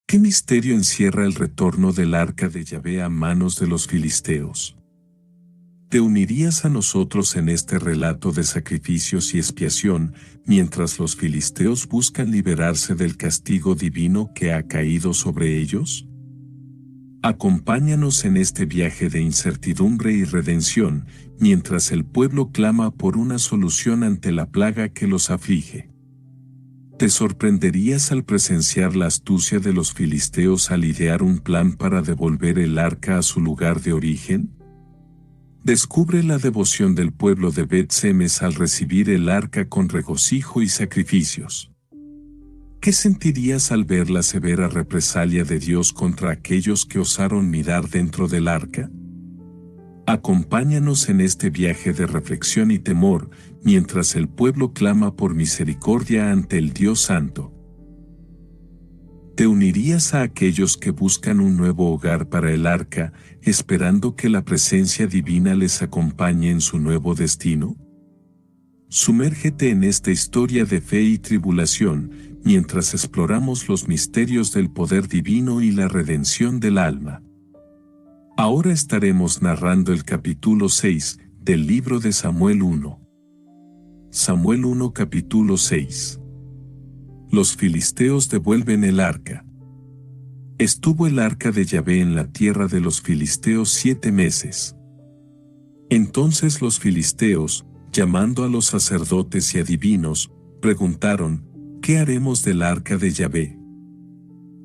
¿Qué misterio encierra el retorno del arca de Yahvé a manos de los filisteos? ¿Te unirías a nosotros en este relato de sacrificios y expiación, mientras los filisteos buscan liberarse del castigo divino que ha caído sobre ellos? Acompáñanos en este viaje de incertidumbre y redención, mientras el pueblo clama por una solución ante la plaga que los aflige. ¿Te sorprenderías al presenciar la astucia de los filisteos al idear un plan para devolver el arca a su lugar de origen? Descubre la devoción del pueblo de Bet-Semes al recibir el arca con regocijo y sacrificios. ¿Qué sentirías al ver la severa represalia de Dios contra aquellos que osaron mirar dentro del arca? Acompáñanos en este viaje de reflexión y temor, mientras el pueblo clama por misericordia ante el Dios Santo. ¿Te unirías a aquellos que buscan un nuevo hogar para el arca, esperando que la presencia divina les acompañe en su nuevo destino? Sumérgete en esta historia de fe y tribulación, mientras exploramos los misterios del poder divino y la redención del alma. Ahora estaremos narrando el capítulo 6 del libro de Samuel 1. Samuel 1 capítulo 6. Los filisteos devuelven el arca. Estuvo el arca de Yahvé en la tierra de los filisteos 7 meses. Entonces los filisteos, llamando a los sacerdotes y adivinos, preguntaron: ¿qué haremos del arca de Yahvé?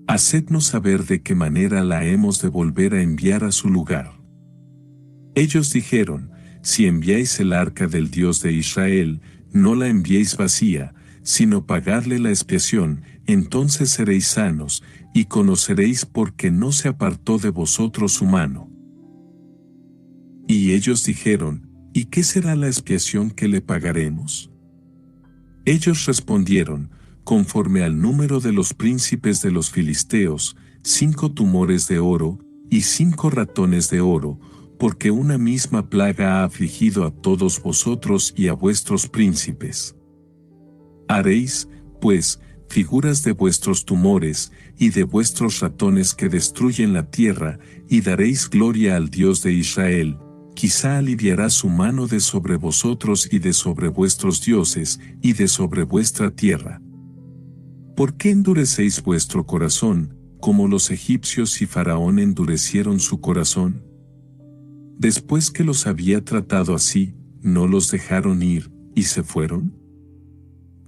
Hacednos saber de qué manera la hemos de volver a enviar a su lugar. Ellos dijeron: si enviáis el arca del Dios de Israel, no la enviéis vacía, sino pagadle la expiación, entonces seréis sanos, y conoceréis por qué no se apartó de vosotros su mano. Y ellos dijeron: ¿y qué será la expiación que le pagaremos? Ellos respondieron: conforme al número de los príncipes de los filisteos, 5 tumores de oro, y 5 ratones de oro, porque una misma plaga ha afligido a todos vosotros y a vuestros príncipes. Haréis, pues, figuras de vuestros tumores, y de vuestros ratones que destruyen la tierra, y daréis gloria al Dios de Israel. Quizá aliviará su mano de sobre vosotros y de sobre vuestros dioses, y de sobre vuestra tierra. ¿Por qué endurecéis vuestro corazón, como los egipcios y Faraón endurecieron su corazón? Después que los había tratado así, ¿no los dejaron ir, y se fueron?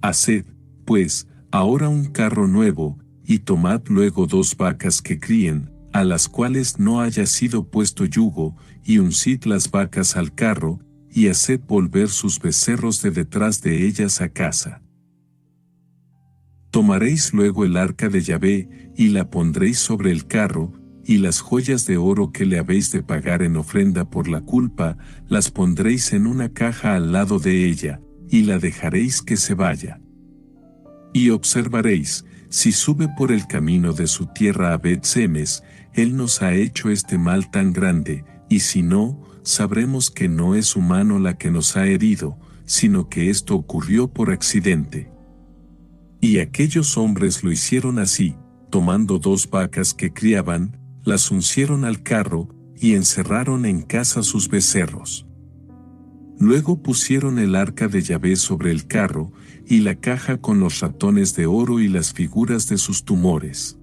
Haced, pues, ahora un carro nuevo, y tomad luego 2 vacas que críen, a las cuales no haya sido puesto yugo, y uncid las vacas al carro, y haced volver sus becerros de detrás de ellas a casa. Tomaréis luego el arca de Yahvé, y la pondréis sobre el carro, y las joyas de oro que le habéis de pagar en ofrenda por la culpa, las pondréis en una caja al lado de ella, y la dejaréis que se vaya. Y observaréis, si sube por el camino de su tierra a Bet-Semes, él nos ha hecho este mal tan grande, y si no, sabremos que no es su mano la que nos ha herido, sino que esto ocurrió por accidente. Y aquellos hombres lo hicieron así, tomando 2 vacas que criaban, las uncieron al carro, y encerraron en casa sus becerros. Luego pusieron el arca de Yahvé sobre el carro, y la caja con los ratones de oro y las figuras de sus tumores.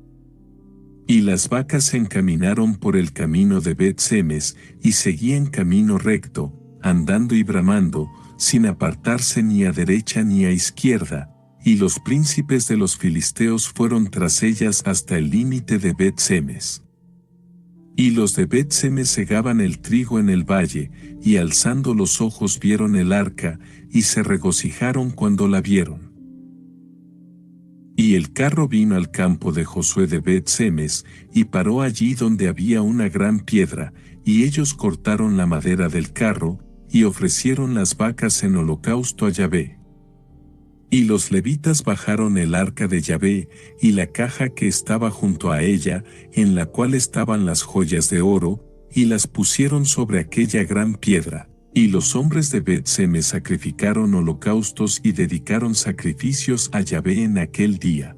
Y las vacas se encaminaron por el camino de Bet-Semes, y seguían camino recto, andando y bramando, sin apartarse ni a derecha ni a izquierda, y los príncipes de los filisteos fueron tras ellas hasta el límite de Bet-Semes. Y los de Bet-Semes segaban el trigo en el valle, y alzando los ojos vieron el arca, y se regocijaron cuando la vieron. Y el carro vino al campo de Josué de Bet-Semes, y paró allí donde había una gran piedra, y ellos cortaron la madera del carro, y ofrecieron las vacas en holocausto a Yahvé. Y los levitas bajaron el arca de Yahvé, y la caja que estaba junto a ella, en la cual estaban las joyas de oro, y las pusieron sobre aquella gran piedra. Y los hombres de Bet-Semes sacrificaron holocaustos y dedicaron sacrificios a Yahvé en aquel día.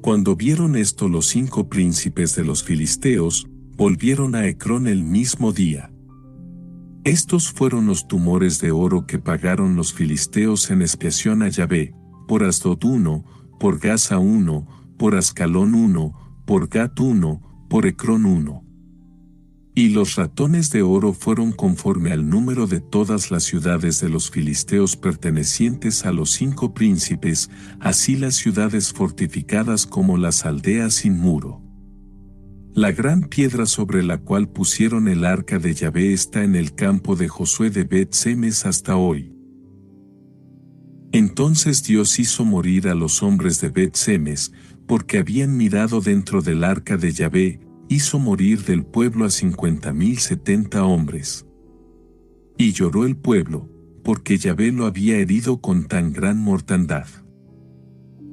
Cuando vieron esto, los 5 príncipes de los filisteos volvieron a Ecrón el mismo día. Estos fueron los tumores de oro que pagaron los filisteos en expiación a Yahvé, por Asdod 1, por Gaza 1, por Ascalón 1, por Gat 1, por Ecrón 1. Y los ratones de oro fueron conforme al número de todas las ciudades de los filisteos pertenecientes a los 5 príncipes, así las ciudades fortificadas como las aldeas sin muro. La gran piedra sobre la cual pusieron el arca de Yahvé está en el campo de Josué de Bet-Semes hasta hoy. Entonces Dios hizo morir a los hombres de Bet-Semes, porque habían mirado dentro del arca de Yahvé, hizo morir del pueblo a 50,070 hombres. Y lloró el pueblo, porque Yahvé lo había herido con tan gran mortandad.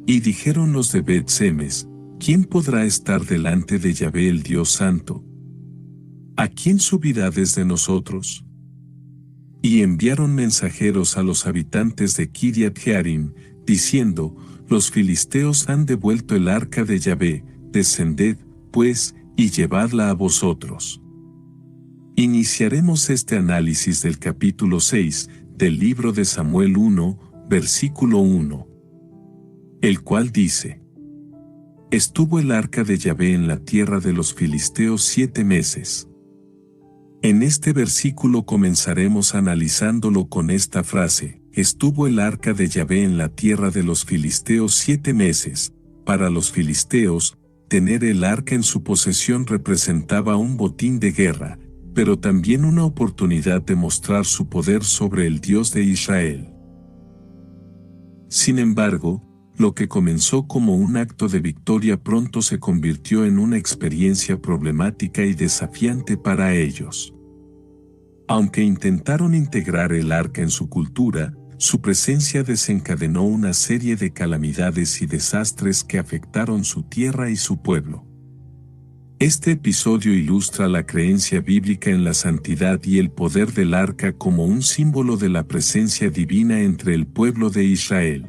Y dijeron los de Bet-Semes: ¿Quién podrá estar delante de Yahvé el Dios Santo? ¿A quién subirá desde nosotros? Y enviaron mensajeros a los habitantes de Kiriat Jearim, diciendo: Los filisteos han devuelto el arca de Yahvé, descended, pues, y llevadla a vosotros. Iniciaremos este análisis del capítulo 6 del libro de Samuel 1, versículo 1, el cual dice: Estuvo el arca de Yahvé en la tierra de los filisteos 7 meses. En este versículo comenzaremos analizándolo con esta frase: estuvo el arca de Yahvé en la tierra de los filisteos 7 meses. Para los filisteos, tener el arca en su posesión representaba un botín de guerra, pero también una oportunidad de mostrar su poder sobre el Dios de Israel. Sin embargo, lo que comenzó como un acto de victoria pronto se convirtió en una experiencia problemática y desafiante para ellos. Aunque intentaron integrar el arca en su cultura, su presencia desencadenó una serie de calamidades y desastres que afectaron su tierra y su pueblo. Este episodio ilustra la creencia bíblica en la santidad y el poder del arca como un símbolo de la presencia divina entre el pueblo de Israel.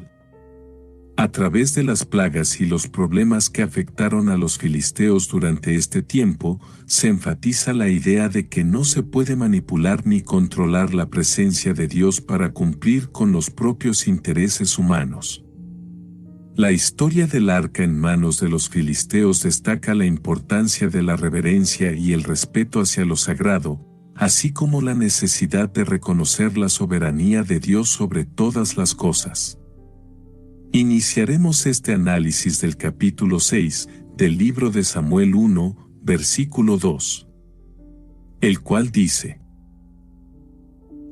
A través de las plagas y los problemas que afectaron a los filisteos durante este tiempo, se enfatiza la idea de que no se puede manipular ni controlar la presencia de Dios para cumplir con los propios intereses humanos. La historia del arca en manos de los filisteos destaca la importancia de la reverencia y el respeto hacia lo sagrado, así como la necesidad de reconocer la soberanía de Dios sobre todas las cosas. Iniciaremos este análisis del capítulo 6 del libro de Samuel 1, versículo 2, el cual dice: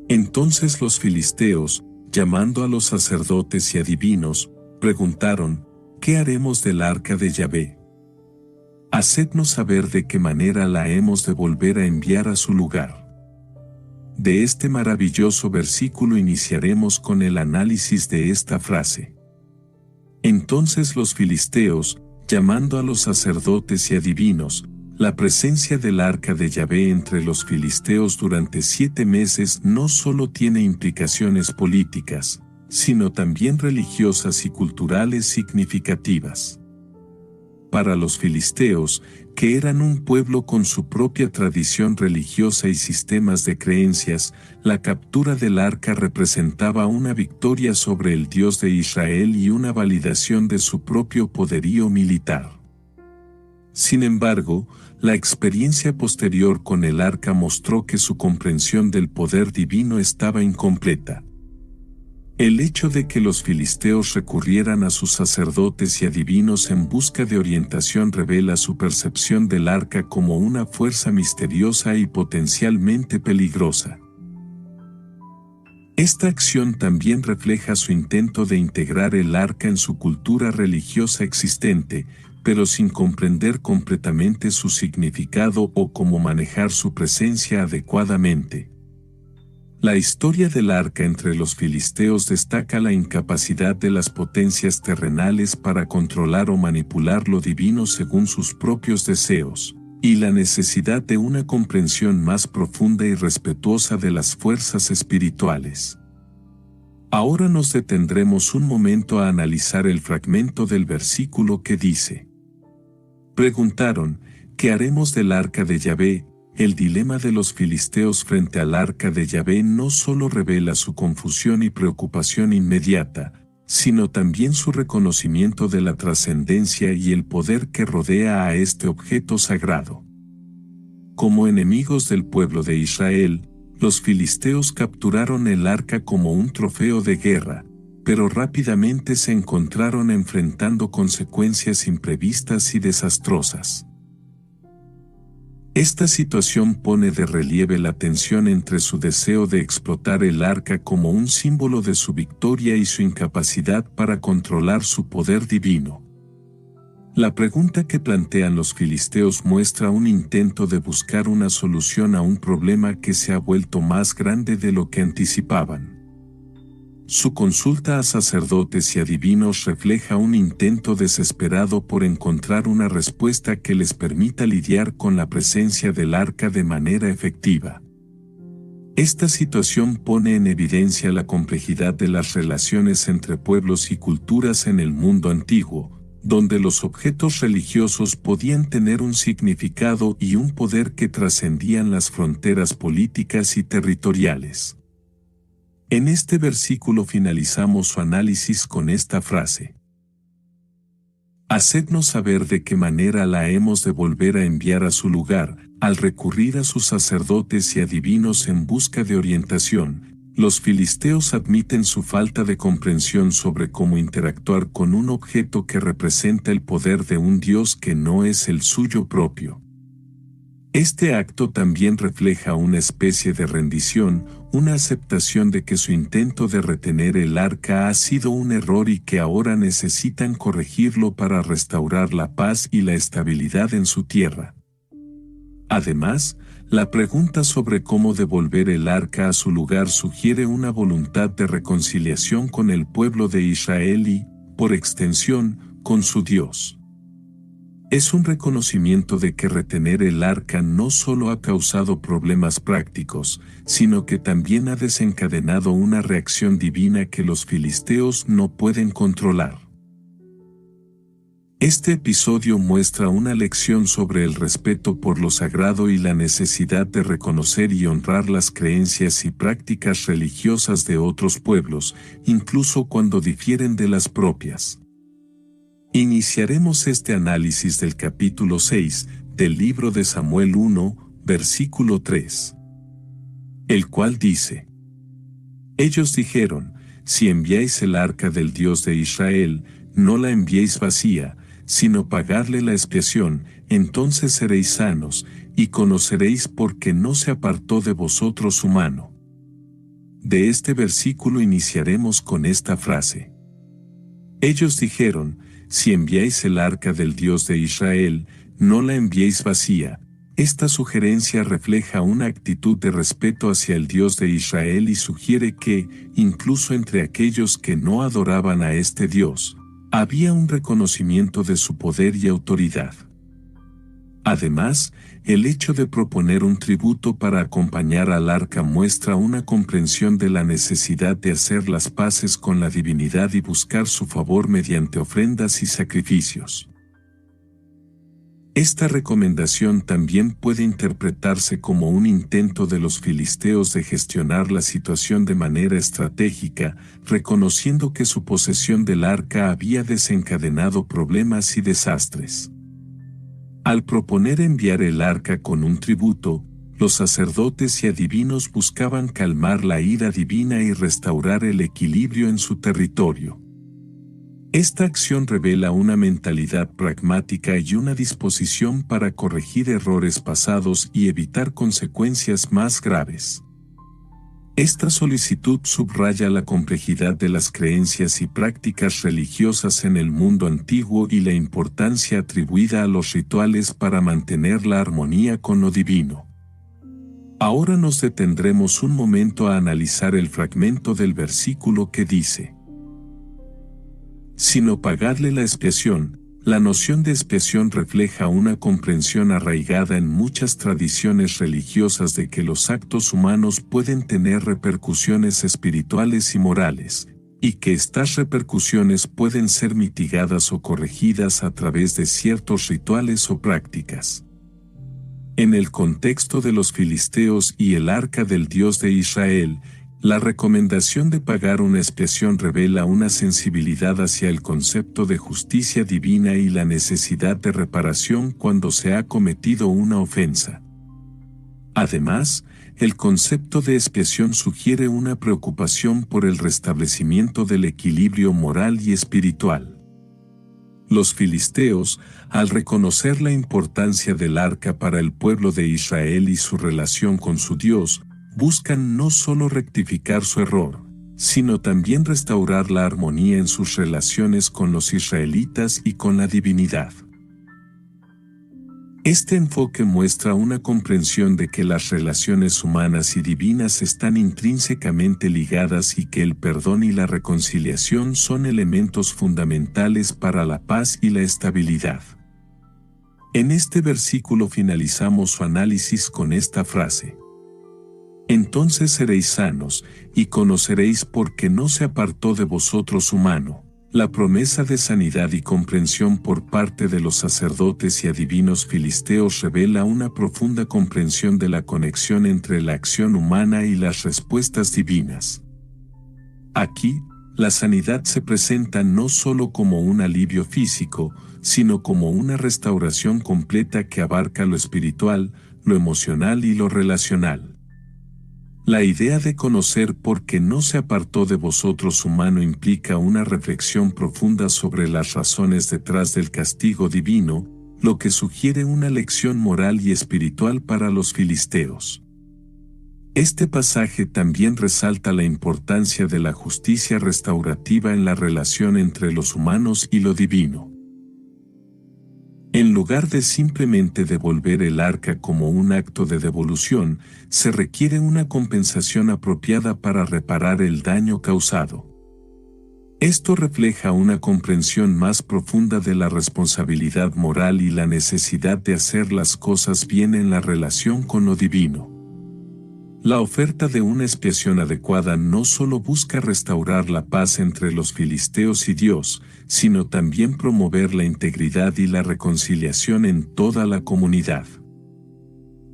Entonces los filisteos, llamando a los sacerdotes y adivinos, preguntaron: ¿Qué haremos del arca de Yahvé? Hacednos saber de qué manera la hemos de volver a enviar a su lugar. De este maravilloso versículo iniciaremos con el análisis de esta frase. Entonces los filisteos, llamando a los sacerdotes y adivinos, la presencia del arca de Yahvé entre los filisteos durante 7 meses no solo tiene implicaciones políticas, sino también religiosas y culturales significativas. Para los filisteos, que eran un pueblo con su propia tradición religiosa y sistemas de creencias, la captura del arca representaba una victoria sobre el Dios de Israel y una validación de su propio poderío militar. Sin embargo, la experiencia posterior con el arca mostró que su comprensión del poder divino estaba incompleta. El hecho de que los filisteos recurrieran a sus sacerdotes y adivinos en busca de orientación revela su percepción del arca como una fuerza misteriosa y potencialmente peligrosa. Esta acción también refleja su intento de integrar el arca en su cultura religiosa existente, pero sin comprender completamente su significado o cómo manejar su presencia adecuadamente. La historia del arca entre los filisteos destaca la incapacidad de las potencias terrenales para controlar o manipular lo divino según sus propios deseos, y la necesidad de una comprensión más profunda y respetuosa de las fuerzas espirituales. Ahora nos detendremos un momento a analizar el fragmento del versículo que dice: Preguntaron, ¿qué haremos del arca de Yahvé? El dilema de los filisteos frente al arca de Yahvé no solo revela su confusión y preocupación inmediata, sino también su reconocimiento de la trascendencia y el poder que rodea a este objeto sagrado. Como enemigos del pueblo de Israel, los filisteos capturaron el arca como un trofeo de guerra, pero rápidamente se encontraron enfrentando consecuencias imprevistas y desastrosas. Esta situación pone de relieve la tensión entre su deseo de explotar el arca como un símbolo de su victoria y su incapacidad para controlar su poder divino. La pregunta que plantean los filisteos muestra un intento de buscar una solución a un problema que se ha vuelto más grande de lo que anticipaban. Su consulta a sacerdotes y adivinos refleja un intento desesperado por encontrar una respuesta que les permita lidiar con la presencia del arca de manera efectiva. Esta situación pone en evidencia la complejidad de las relaciones entre pueblos y culturas en el mundo antiguo, donde los objetos religiosos podían tener un significado y un poder que trascendían las fronteras políticas y territoriales. En este versículo finalizamos su análisis con esta frase: Hacednos saber de qué manera la hemos de volver a enviar a su lugar. Al recurrir a sus sacerdotes y adivinos en busca de orientación, los filisteos admiten su falta de comprensión sobre cómo interactuar con un objeto que representa el poder de un Dios que no es el suyo propio. Este acto también refleja una especie de rendición, una aceptación de que su intento de retener el arca ha sido un error y que ahora necesitan corregirlo para restaurar la paz y la estabilidad en su tierra. Además, la pregunta sobre cómo devolver el arca a su lugar sugiere una voluntad de reconciliación con el pueblo de Israel y, por extensión, con su Dios. Es un reconocimiento de que retener el arca no solo ha causado problemas prácticos, sino que también ha desencadenado una reacción divina que los filisteos no pueden controlar. Este episodio muestra una lección sobre el respeto por lo sagrado y la necesidad de reconocer y honrar las creencias y prácticas religiosas de otros pueblos, incluso cuando difieren de las propias. Iniciaremos este análisis del capítulo 6 del libro de Samuel 1, versículo 3. El cual dice: Ellos dijeron: Si enviáis el arca del Dios de Israel, no la enviéis vacía, sino pagadle la expiación, entonces seréis sanos, y conoceréis por qué no se apartó de vosotros su mano. De este versículo iniciaremos con esta frase. Ellos dijeron: Si enviáis el arca del Dios de Israel, no la enviéis vacía. Esta sugerencia refleja una actitud de respeto hacia el Dios de Israel y sugiere que, incluso entre aquellos que no adoraban a este Dios, había un reconocimiento de su poder y autoridad. Además, el hecho de proponer un tributo para acompañar al arca muestra una comprensión de la necesidad de hacer las paces con la divinidad y buscar su favor mediante ofrendas y sacrificios. Esta recomendación también puede interpretarse como un intento de los filisteos de gestionar la situación de manera estratégica, reconociendo que su posesión del arca había desencadenado problemas y desastres. Al proponer enviar el arca con un tributo, los sacerdotes y adivinos buscaban calmar la ira divina y restaurar el equilibrio en su territorio. Esta acción revela una mentalidad pragmática y una disposición para corregir errores pasados y evitar consecuencias más graves. Esta solicitud subraya la complejidad de las creencias y prácticas religiosas en el mundo antiguo y la importancia atribuida a los rituales para mantener la armonía con lo divino. Ahora nos detendremos un momento a analizar el fragmento del versículo que dice: Sino pagadle la expiación, La noción de expiación refleja una comprensión arraigada en muchas tradiciones religiosas de que los actos humanos pueden tener repercusiones espirituales y morales, y que estas repercusiones pueden ser mitigadas o corregidas a través de ciertos rituales o prácticas. En el contexto de los filisteos y el arca del Dios de Israel, la recomendación de pagar una expiación revela una sensibilidad hacia el concepto de justicia divina y la necesidad de reparación cuando se ha cometido una ofensa. Además, el concepto de expiación sugiere una preocupación por el restablecimiento del equilibrio moral y espiritual. Los filisteos, al reconocer la importancia del arca para el pueblo de Israel y su relación con su Dios, buscan no solo rectificar su error, sino también restaurar la armonía en sus relaciones con los israelitas y con la divinidad. Este enfoque muestra una comprensión de que las relaciones humanas y divinas están intrínsecamente ligadas y que el perdón y la reconciliación son elementos fundamentales para la paz y la estabilidad. En este versículo finalizamos su análisis con esta frase: entonces seréis sanos, y conoceréis por qué no se apartó de vosotros su mano. La promesa de sanidad y comprensión por parte de los sacerdotes y adivinos filisteos revela una profunda comprensión de la conexión entre la acción humana y las respuestas divinas. Aquí, la sanidad se presenta no solo como un alivio físico, sino como una restauración completa que abarca lo espiritual, lo emocional y lo relacional. La idea de conocer por qué no se apartó de vosotros su mano implica una reflexión profunda sobre las razones detrás del castigo divino, lo que sugiere una lección moral y espiritual para los filisteos. Este pasaje también resalta la importancia de la justicia restaurativa en la relación entre los humanos y lo divino. En lugar de simplemente devolver el arca como un acto de devolución, se requiere una compensación apropiada para reparar el daño causado. Esto refleja una comprensión más profunda de la responsabilidad moral y la necesidad de hacer las cosas bien en la relación con lo divino. La oferta de una expiación adecuada no solo busca restaurar la paz entre los filisteos y Dios, sino también promover la integridad y la reconciliación en toda la comunidad.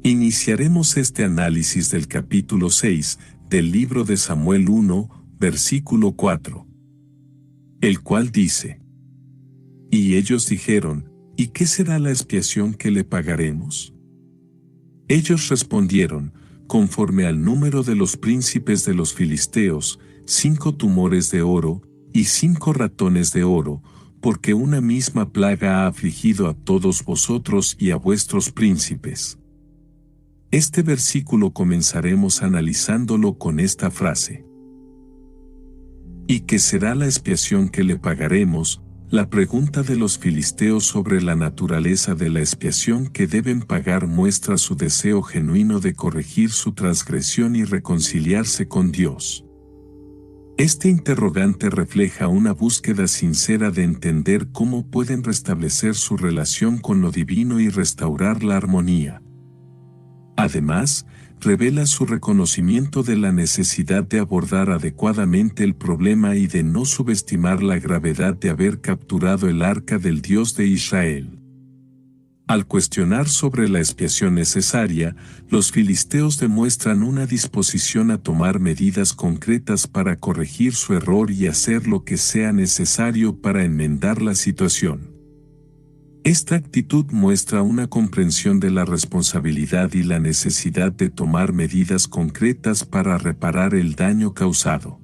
Iniciaremos este análisis del capítulo 6 del libro de Samuel 1, versículo 4, el cual dice: Y ellos dijeron, ¿y qué será la expiación que le pagaremos? Ellos respondieron, conforme al número de los príncipes de los filisteos, 5 tumores de oro, y 5 ratones de oro, porque una misma plaga ha afligido a todos vosotros y a vuestros príncipes. Este versículo comenzaremos analizándolo con esta frase: ¿y qué será la expiación que le pagaremos? La pregunta de los filisteos sobre la naturaleza de la expiación que deben pagar muestra su deseo genuino de corregir su transgresión y reconciliarse con Dios. Este interrogante refleja una búsqueda sincera de entender cómo pueden restablecer su relación con lo divino y restaurar la armonía. Además, revela su reconocimiento de la necesidad de abordar adecuadamente el problema y de no subestimar la gravedad de haber capturado el arca del Dios de Israel. Al cuestionar sobre la expiación necesaria, los filisteos demuestran una disposición a tomar medidas concretas para corregir su error y hacer lo que sea necesario para enmendar la situación. Esta actitud muestra una comprensión de la responsabilidad y la necesidad de tomar medidas concretas para reparar el daño causado.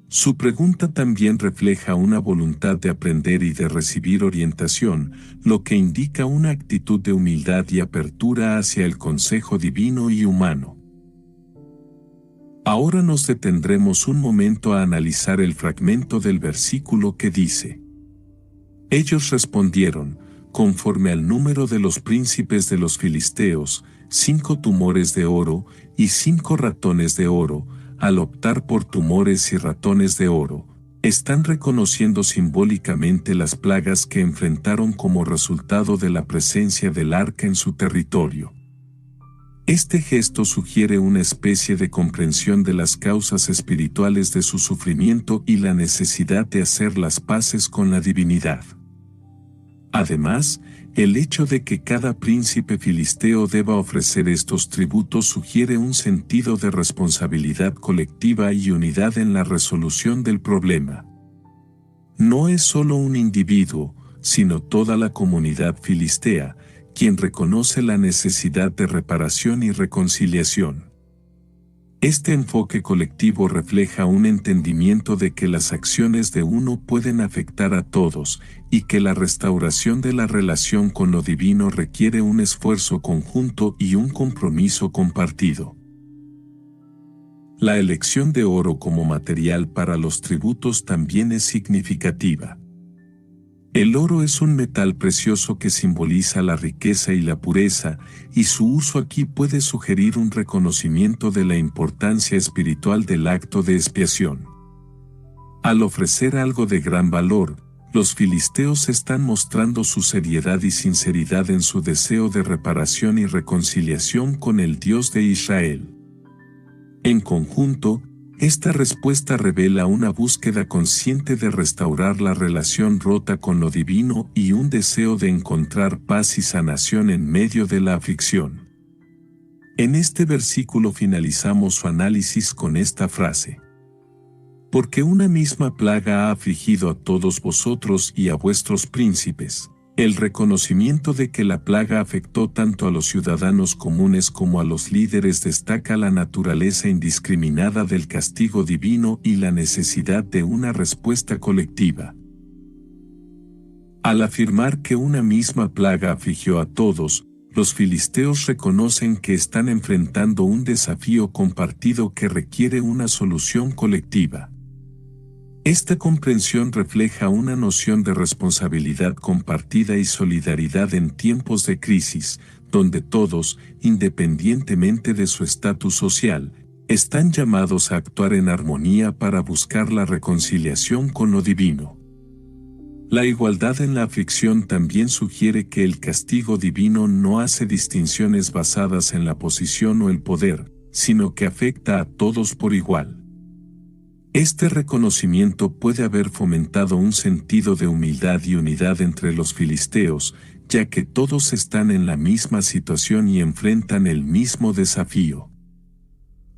Su pregunta también refleja una voluntad de aprender y de recibir orientación, lo que indica una actitud de humildad y apertura hacia el consejo divino y humano. Ahora nos detendremos un momento a analizar el fragmento del versículo que dice: Ellos respondieron, conforme al número de los príncipes de los filisteos, 5 tumores de oro y 5 ratones de oro. Al optar por tumores y ratones de oro, Están reconociendo simbólicamente las plagas que enfrentaron como resultado de la presencia del arca en su territorio. Este gesto sugiere una especie de comprensión de las causas espirituales de su sufrimiento y la necesidad de hacer las paces con la divinidad. Además, el hecho de que cada príncipe filisteo deba ofrecer estos tributos sugiere un sentido de responsabilidad colectiva y unidad en la resolución del problema. No es solo un individuo, sino toda la comunidad filistea, quien reconoce la necesidad de reparación y reconciliación. Este enfoque colectivo refleja un entendimiento de que las acciones de uno pueden afectar a todos y que la restauración de la relación con lo divino requiere un esfuerzo conjunto y un compromiso compartido. La elección de oro como material para los tributos también es significativa. El oro es un metal precioso que simboliza la riqueza y la pureza, y su uso aquí puede sugerir un reconocimiento de la importancia espiritual del acto de expiación. Al ofrecer algo de gran valor, los filisteos están mostrando su seriedad y sinceridad en su deseo de reparación y reconciliación con el Dios de Israel. En conjunto, esta respuesta revela una búsqueda consciente de restaurar la relación rota con lo divino y un deseo de encontrar paz y sanación en medio de la aflicción. En este versículo finalizamos su análisis con esta frase: porque una misma plaga ha afligido a todos vosotros y a vuestros príncipes. El reconocimiento de que la plaga afectó tanto a los ciudadanos comunes como a los líderes destaca la naturaleza indiscriminada del castigo divino y la necesidad de una respuesta colectiva. Al afirmar que una misma plaga afligió a todos, los filisteos reconocen que están enfrentando un desafío compartido que requiere una solución colectiva. Esta comprensión refleja una noción de responsabilidad compartida y solidaridad en tiempos de crisis, donde todos, independientemente de su estatus social, están llamados a actuar en armonía para buscar la reconciliación con lo divino. La igualdad en la aflicción también sugiere que el castigo divino no hace distinciones basadas en la posición o el poder, sino que afecta a todos por igual. Este reconocimiento puede haber fomentado un sentido de humildad y unidad entre los filisteos, ya que todos están en la misma situación y enfrentan el mismo desafío.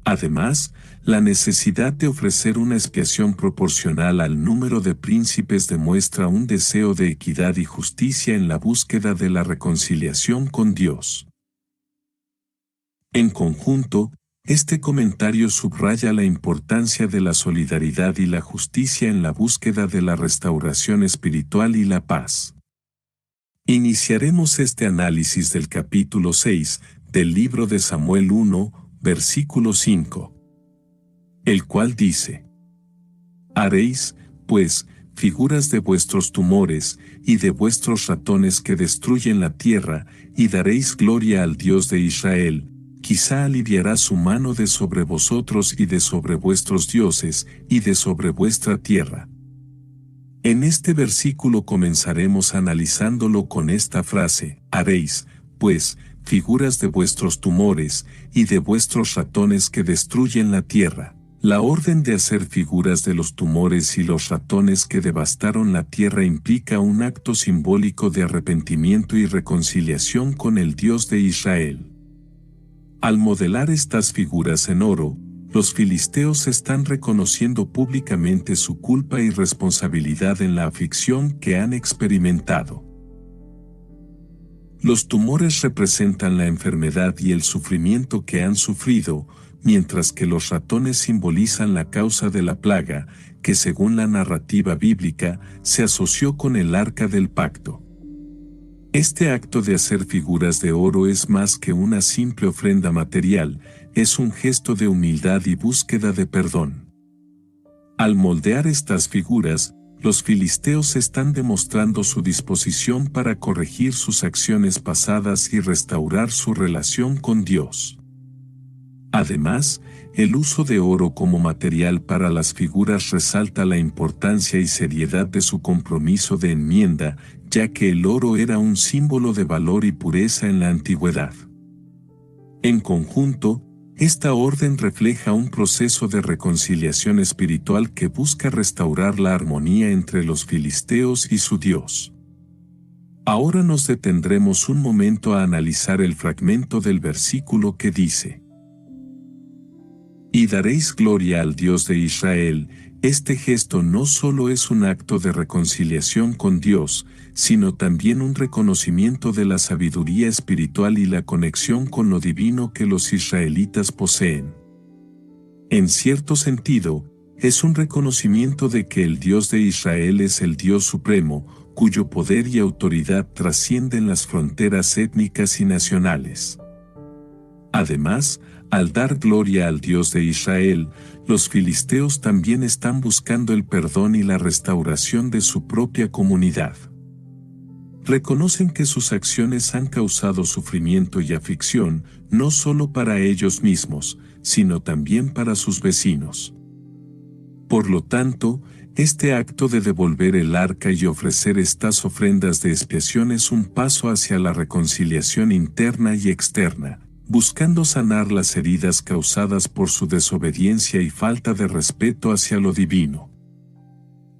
Además, la necesidad de ofrecer una expiación proporcional al número de príncipes demuestra un deseo de equidad y justicia en la búsqueda de la reconciliación con Dios. En conjunto, este comentario subraya la importancia de la solidaridad y la justicia en la búsqueda de la restauración espiritual y la paz. Iniciaremos este análisis del capítulo 6 del libro de Samuel 1, versículo 5, el cual dice: Haréis, pues, figuras de vuestros tumores y de vuestros ratones que destruyen la tierra, y daréis gloria al Dios de Israel. Quizá aliviará su mano de sobre vosotros y de sobre vuestros dioses, y de sobre vuestra tierra. En este versículo comenzaremos analizándolo con esta frase: haréis, pues, figuras de vuestros tumores, y de vuestros ratones que destruyen la tierra. La orden de hacer figuras de los tumores y los ratones que devastaron la tierra implica un acto simbólico de arrepentimiento y reconciliación con el Dios de Israel. Al modelar estas figuras en oro, los filisteos están reconociendo públicamente su culpa y responsabilidad en la aflicción que han experimentado. Los tumores representan la enfermedad y el sufrimiento que han sufrido, mientras que los ratones simbolizan la causa de la plaga, que según la narrativa bíblica, se asoció con el arca del pacto. Este acto de hacer figuras de oro es más que una simple ofrenda material, es un gesto de humildad y búsqueda de perdón. Al moldear estas figuras, los filisteos están demostrando su disposición para corregir sus acciones pasadas y restaurar su relación con Dios. Además, el uso de oro como material para las figuras resalta la importancia y seriedad de su compromiso de enmienda, ya que el oro era un símbolo de valor y pureza en la antigüedad. En conjunto, esta orden refleja un proceso de reconciliación espiritual que busca restaurar la armonía entre los filisteos y su Dios. Ahora nos detendremos un momento a analizar el fragmento del versículo que dice: Y daréis gloria al Dios de Israel. Este gesto no solo es un acto de reconciliación con Dios, sino también un reconocimiento de la sabiduría espiritual y la conexión con lo divino que los israelitas poseen. En cierto sentido, es un reconocimiento de que el Dios de Israel es el Dios supremo, cuyo poder y autoridad trascienden las fronteras étnicas y nacionales. Además, al dar gloria al Dios de Israel, los filisteos también están buscando el perdón y la restauración de su propia comunidad. Reconocen que sus acciones han causado sufrimiento y aflicción, no solo para ellos mismos, sino también para sus vecinos. Por lo tanto, este acto de devolver el arca y ofrecer estas ofrendas de expiación es un paso hacia la reconciliación interna y externa, buscando sanar las heridas causadas por su desobediencia y falta de respeto hacia lo divino.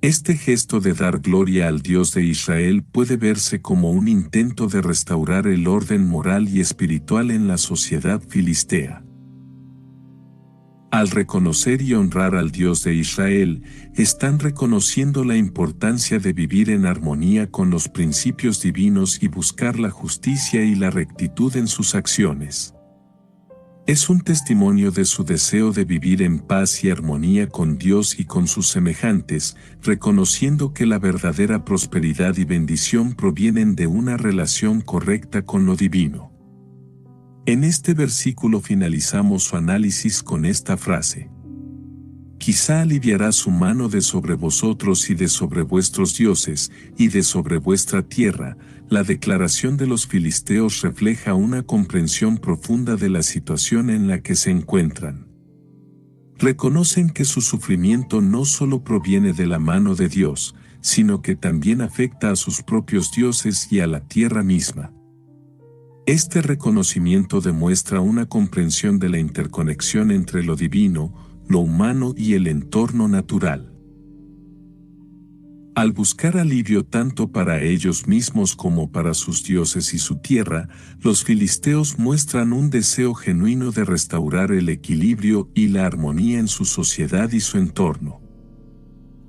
Este gesto de dar gloria al Dios de Israel puede verse como un intento de restaurar el orden moral y espiritual en la sociedad filistea. Al reconocer y honrar al Dios de Israel, están reconociendo la importancia de vivir en armonía con los principios divinos y buscar la justicia y la rectitud en sus acciones. Es un testimonio de su deseo de vivir en paz y armonía con Dios y con sus semejantes, reconociendo que la verdadera prosperidad y bendición provienen de una relación correcta con lo divino. En este versículo finalizamos su análisis con esta frase: Quizá aliviará su mano de sobre vosotros y de sobre vuestros dioses, y de sobre vuestra tierra. La declaración de los filisteos refleja una comprensión profunda de la situación en la que se encuentran. Reconocen que su sufrimiento no solo proviene de la mano de Dios, sino que también afecta a sus propios dioses y a la tierra misma. Este reconocimiento demuestra una comprensión de la interconexión entre lo divino, lo humano y el entorno natural. Al buscar alivio tanto para ellos mismos como para sus dioses y su tierra, los filisteos muestran un deseo genuino de restaurar el equilibrio y la armonía en su sociedad y su entorno.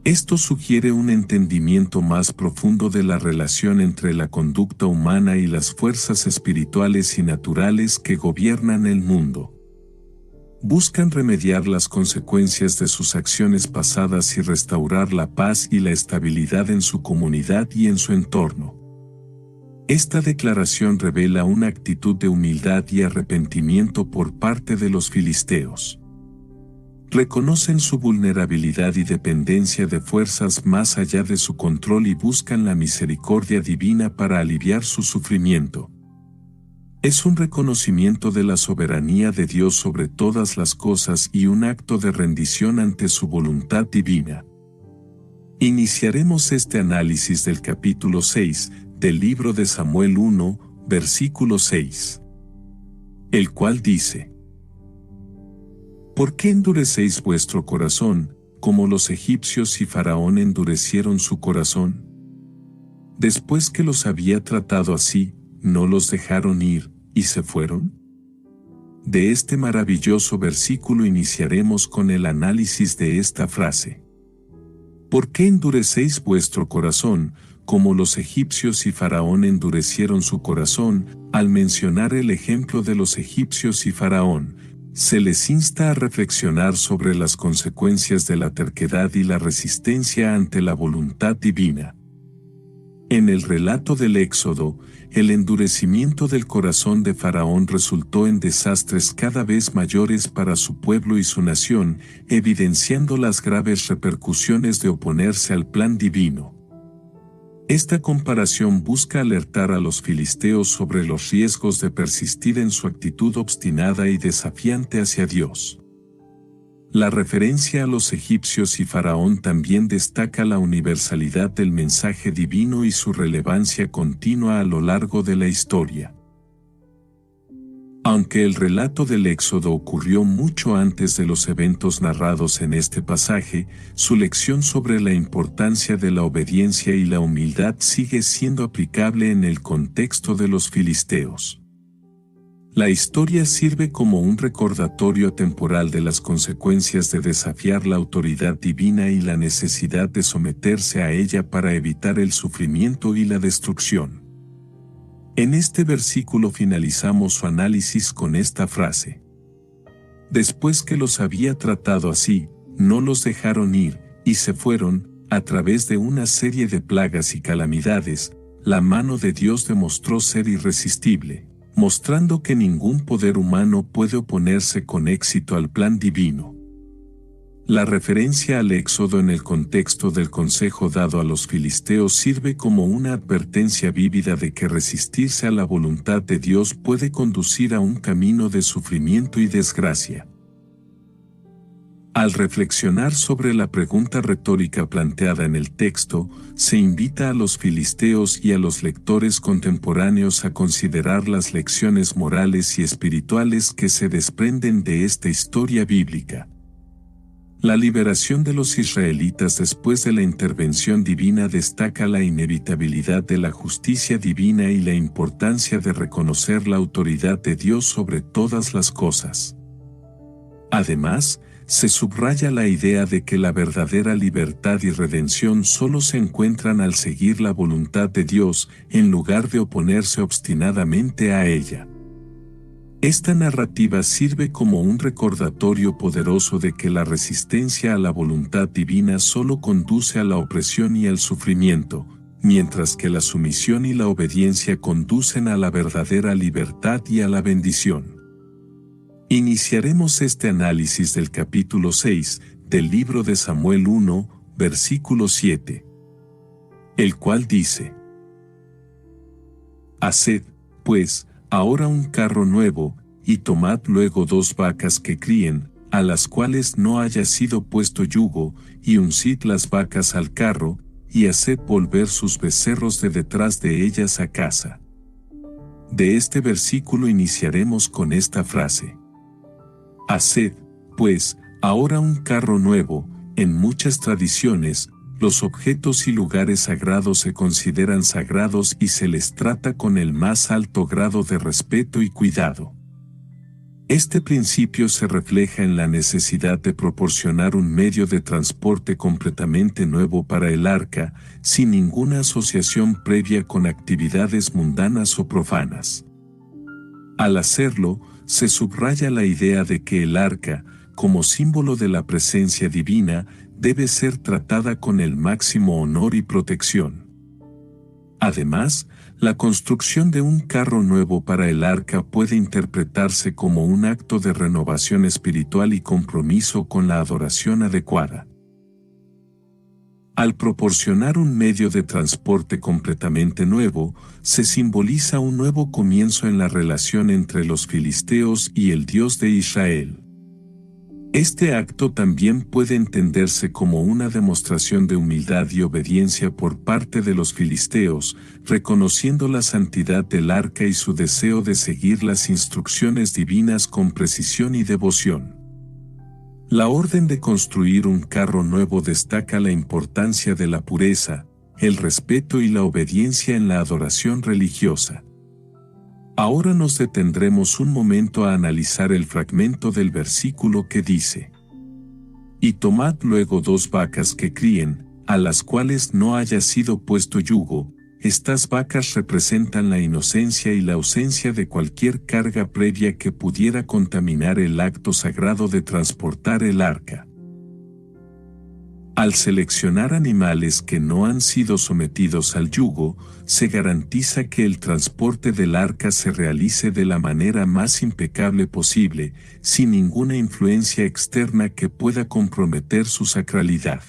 Esto sugiere un entendimiento más profundo de la relación entre la conducta humana y las fuerzas espirituales y naturales que gobiernan el mundo. Buscan remediar las consecuencias de sus acciones pasadas y restaurar la paz y la estabilidad en su comunidad y en su entorno. Esta declaración revela una actitud de humildad y arrepentimiento por parte de los filisteos. Reconocen su vulnerabilidad y dependencia de fuerzas más allá de su control y buscan la misericordia divina para aliviar su sufrimiento. Es un reconocimiento de la soberanía de Dios sobre todas las cosas y un acto de rendición ante su voluntad divina. Iniciaremos este análisis del capítulo 6 del libro de Samuel 1, versículo 6, el cual dice: ¿Por qué endurecéis vuestro corazón, como los egipcios y Faraón endurecieron su corazón? Después que los había tratado así, ¿no los dejaron ir, y se fueron? De este maravilloso versículo iniciaremos con el análisis de esta frase. ¿Por qué endurecéis vuestro corazón, como los egipcios y Faraón endurecieron su corazón? Al mencionar el ejemplo de los egipcios y Faraón, se les insta a reflexionar sobre las consecuencias de la terquedad y la resistencia ante la voluntad divina. En el relato del Éxodo, el endurecimiento del corazón de Faraón resultó en desastres cada vez mayores para su pueblo y su nación, evidenciando las graves repercusiones de oponerse al plan divino. Esta comparación busca alertar a los filisteos sobre los riesgos de persistir en su actitud obstinada y desafiante hacia Dios. La referencia a los egipcios y Faraón también destaca la universalidad del mensaje divino y su relevancia continua a lo largo de la historia. Aunque el relato del Éxodo ocurrió mucho antes de los eventos narrados en este pasaje, su lección sobre la importancia de la obediencia y la humildad sigue siendo aplicable en el contexto de los filisteos. La historia sirve como un recordatorio temporal de las consecuencias de desafiar la autoridad divina y la necesidad de someterse a ella para evitar el sufrimiento y la destrucción. En este versículo finalizamos su análisis con esta frase: después que los había tratado así, no los dejaron ir, y se fueron. A través de una serie de plagas y calamidades, la mano de Dios demostró ser irresistible, mostrando que ningún poder humano puede oponerse con éxito al plan divino. La referencia al Éxodo en el contexto del consejo dado a los filisteos sirve como una advertencia vívida de que resistirse a la voluntad de Dios puede conducir a un camino de sufrimiento y desgracia. Al reflexionar sobre la pregunta retórica planteada en el texto, se invita a los filisteos y a los lectores contemporáneos a considerar las lecciones morales y espirituales que se desprenden de esta historia bíblica. La liberación de los israelitas después de la intervención divina destaca la inevitabilidad de la justicia divina y la importancia de reconocer la autoridad de Dios sobre todas las cosas. Además, se subraya la idea de que la verdadera libertad y redención solo se encuentran al seguir la voluntad de Dios en lugar de oponerse obstinadamente a ella. Esta narrativa sirve como un recordatorio poderoso de que la resistencia a la voluntad divina solo conduce a la opresión y al sufrimiento, mientras que la sumisión y la obediencia conducen a la verdadera libertad y a la bendición. Iniciaremos este análisis del capítulo 6 del libro de Samuel 1, versículo 7, el cual dice: Haced, pues, ahora un carro nuevo, y tomad luego 2 vacas que críen, a las cuales no haya sido puesto yugo, y uncid las vacas al carro, y haced volver sus becerros de detrás de ellas a casa. De este versículo iniciaremos con esta frase: Haced, pues, ahora un carro nuevo. En muchas tradiciones, los objetos y lugares sagrados se consideran sagrados y se les trata con el más alto grado de respeto y cuidado. Este principio se refleja en la necesidad de proporcionar un medio de transporte completamente nuevo para el arca, sin ninguna asociación previa con actividades mundanas o profanas. Al hacerlo, se subraya la idea de que el arca, como símbolo de la presencia divina, debe ser tratada con el máximo honor y protección. Además, la construcción de un carro nuevo para el arca puede interpretarse como un acto de renovación espiritual y compromiso con la adoración adecuada. Al proporcionar un medio de transporte completamente nuevo, se simboliza un nuevo comienzo en la relación entre los filisteos y el Dios de Israel. Este acto también puede entenderse como una demostración de humildad y obediencia por parte de los filisteos, reconociendo la santidad del arca y su deseo de seguir las instrucciones divinas con precisión y devoción. La orden de construir un carro nuevo destaca la importancia de la pureza, el respeto y la obediencia en la adoración religiosa. Ahora nos detendremos un momento a analizar el fragmento del versículo que dice: Y tomad luego 2 vacas que críen, a las cuales no haya sido puesto yugo. Estas vacas representan la inocencia y la ausencia de cualquier carga previa que pudiera contaminar el acto sagrado de transportar el arca. Al seleccionar animales que no han sido sometidos al yugo, se garantiza que el transporte del arca se realice de la manera más impecable posible, sin ninguna influencia externa que pueda comprometer su sacralidad.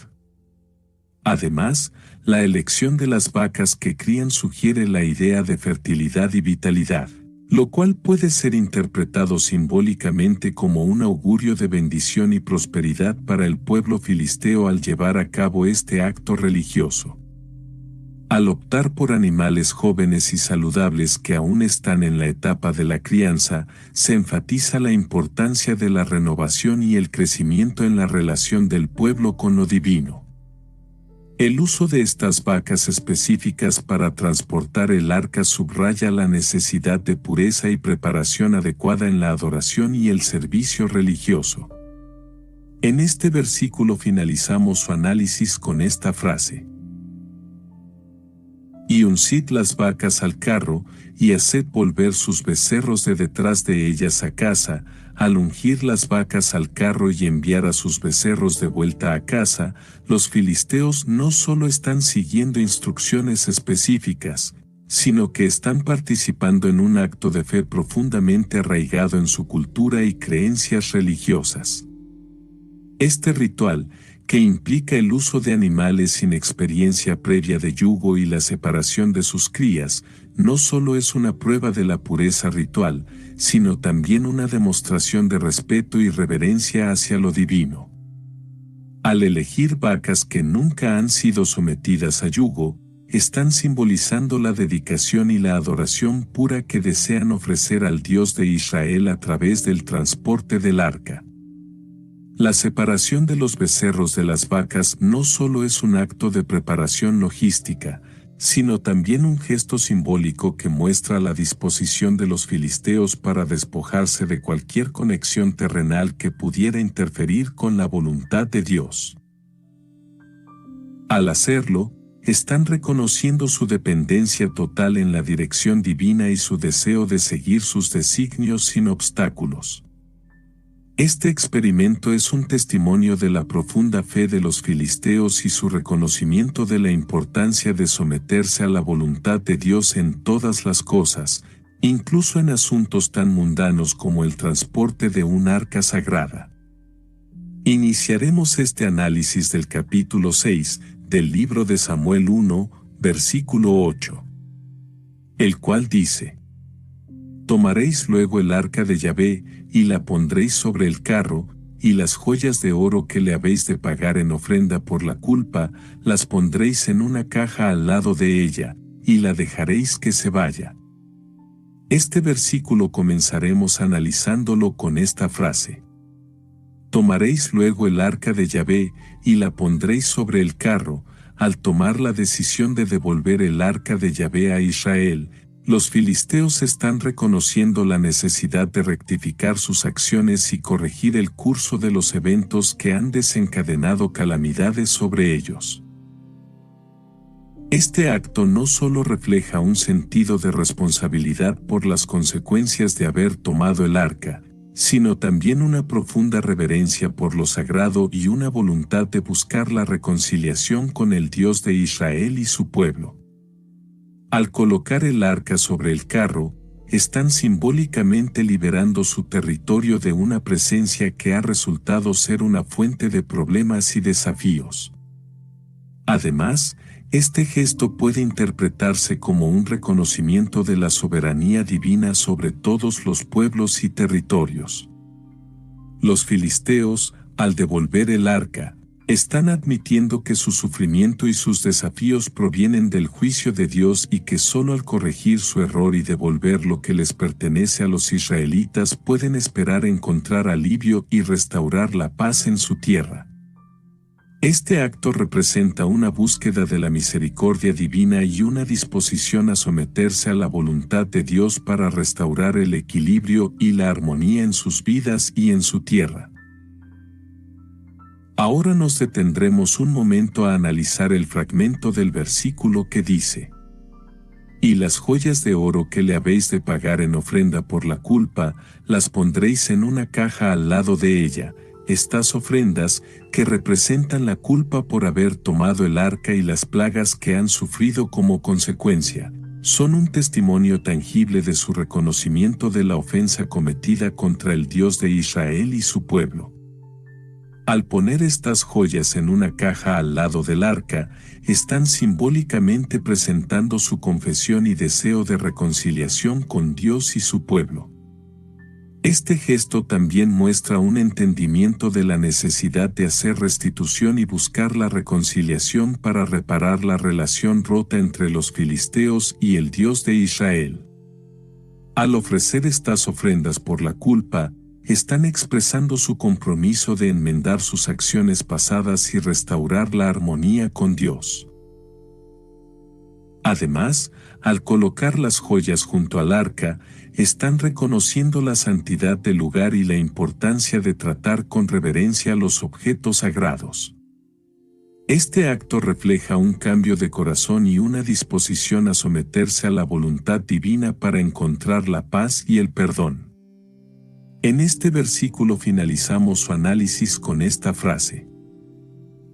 Además, la elección de las vacas que crían sugiere la idea de fertilidad y vitalidad, lo cual puede ser interpretado simbólicamente como un augurio de bendición y prosperidad para el pueblo filisteo al llevar a cabo este acto religioso. Al optar por animales jóvenes y saludables que aún están en la etapa de la crianza, se enfatiza la importancia de la renovación y el crecimiento en la relación del pueblo con lo divino. El uso de estas vacas específicas para transportar el arca subraya la necesidad de pureza y preparación adecuada en la adoración y el servicio religioso. En este versículo finalizamos su análisis con esta frase: y uncid las vacas al carro, y haced volver sus becerros de detrás de ellas a casa. Al ungir las vacas al carro y enviar a sus becerros de vuelta a casa, los filisteos no solo están siguiendo instrucciones específicas, sino que están participando en un acto de fe profundamente arraigado en su cultura y creencias religiosas. Este ritual, que implica el uso de animales sin experiencia previa de yugo y la separación de sus crías, no solo es una prueba de la pureza ritual, sino también una demostración de respeto y reverencia hacia lo divino. Al elegir vacas que nunca han sido sometidas a yugo, están simbolizando la dedicación y la adoración pura que desean ofrecer al Dios de Israel a través del transporte del arca. La separación de los becerros de las vacas no solo es un acto de preparación logística, sino también un gesto simbólico que muestra la disposición de los filisteos para despojarse de cualquier conexión terrenal que pudiera interferir con la voluntad de Dios. Al hacerlo, están reconociendo su dependencia total en la dirección divina y su deseo de seguir sus designios sin obstáculos. Este experimento es un testimonio de la profunda fe de los filisteos y su reconocimiento de la importancia de someterse a la voluntad de Dios en todas las cosas, incluso en asuntos tan mundanos como el transporte de un arca sagrada. Iniciaremos este análisis del capítulo 6 del libro de Samuel 1, versículo 8, el cual dice: Tomaréis luego el arca de Yahvé, y la pondréis sobre el carro, y las joyas de oro que le habéis de pagar en ofrenda por la culpa, las pondréis en una caja al lado de ella, y la dejaréis que se vaya. Este versículo comenzaremos analizándolo con esta frase: Tomaréis luego el arca de Yahvé, y la pondréis sobre el carro. Al tomar la decisión de devolver el arca de Yahvé a Israel, los filisteos están reconociendo la necesidad de rectificar sus acciones y corregir el curso de los eventos que han desencadenado calamidades sobre ellos. Este acto no solo refleja un sentido de responsabilidad por las consecuencias de haber tomado el arca, sino también una profunda reverencia por lo sagrado y una voluntad de buscar la reconciliación con el Dios de Israel y su pueblo. Al colocar el arca sobre el carro, están simbólicamente liberando su territorio de una presencia que ha resultado ser una fuente de problemas y desafíos. Además, este gesto puede interpretarse como un reconocimiento de la soberanía divina sobre todos los pueblos y territorios. Los filisteos, al devolver el arca, están admitiendo que su sufrimiento y sus desafíos provienen del juicio de Dios y que solo al corregir su error y devolver lo que les pertenece a los israelitas pueden esperar encontrar alivio y restaurar la paz en su tierra. Este acto representa una búsqueda de la misericordia divina y una disposición a someterse a la voluntad de Dios para restaurar el equilibrio y la armonía en sus vidas y en su tierra. Ahora nos detendremos un momento a analizar el fragmento del versículo que dice: Y las joyas de oro que le habéis de pagar en ofrenda por la culpa, las pondréis en una caja al lado de ella. Estas ofrendas, que representan la culpa por haber tomado el arca y las plagas que han sufrido como consecuencia, son un testimonio tangible de su reconocimiento de la ofensa cometida contra el Dios de Israel y su pueblo. Al poner estas joyas en una caja al lado del arca, están simbólicamente presentando su confesión y deseo de reconciliación con Dios y su pueblo. Este gesto también muestra un entendimiento de la necesidad de hacer restitución y buscar la reconciliación para reparar la relación rota entre los filisteos y el Dios de Israel. Al ofrecer estas ofrendas por la culpa, están expresando su compromiso de enmendar sus acciones pasadas y restaurar la armonía con Dios. Además, al colocar las joyas junto al arca, están reconociendo la santidad del lugar y la importancia de tratar con reverencia los objetos sagrados. Este acto refleja un cambio de corazón y una disposición a someterse a la voluntad divina para encontrar la paz y el perdón. En este versículo finalizamos su análisis con esta frase: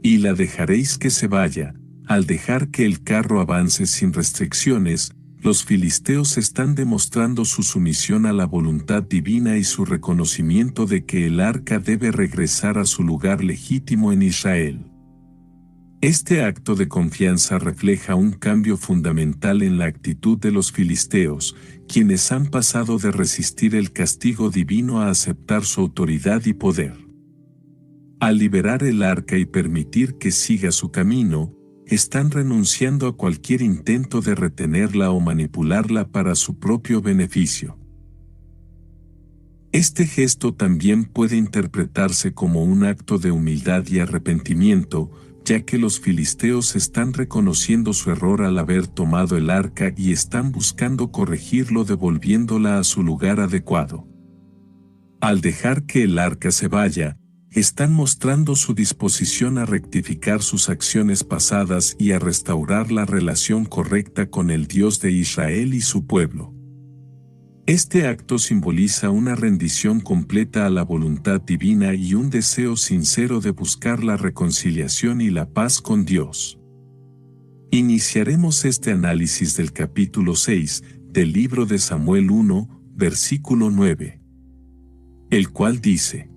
"Y la dejaréis que se vaya". Al dejar que el carro avance sin restricciones, los filisteos están demostrando su sumisión a la voluntad divina y su reconocimiento de que el arca debe regresar a su lugar legítimo en Israel. Este acto de confianza refleja un cambio fundamental en la actitud de los filisteos, quienes han pasado de resistir el castigo divino a aceptar su autoridad y poder. Al liberar el arca y permitir que siga su camino, están renunciando a cualquier intento de retenerla o manipularla para su propio beneficio. Este gesto también puede interpretarse como un acto de humildad y arrepentimiento, ya que los filisteos están reconociendo su error al haber tomado el arca y están buscando corregirlo devolviéndola a su lugar adecuado. Al dejar que el arca se vaya, están mostrando su disposición a rectificar sus acciones pasadas y a restaurar la relación correcta con el Dios de Israel y su pueblo. Este acto simboliza una rendición completa a la voluntad divina y un deseo sincero de buscar la reconciliación y la paz con Dios. Iniciaremos este análisis del capítulo 6 del libro de Samuel 1, versículo 9, el cual dice: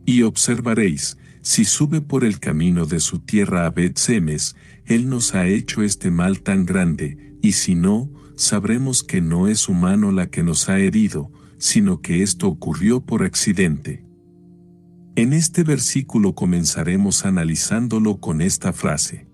"Y observaréis, si sube por el camino de su tierra a Bet-Semes, él nos ha hecho este mal tan grande, y si no, sabremos que no es humano la que nos ha herido, sino que esto ocurrió por accidente". En este versículo comenzaremos analizándolo con esta frase: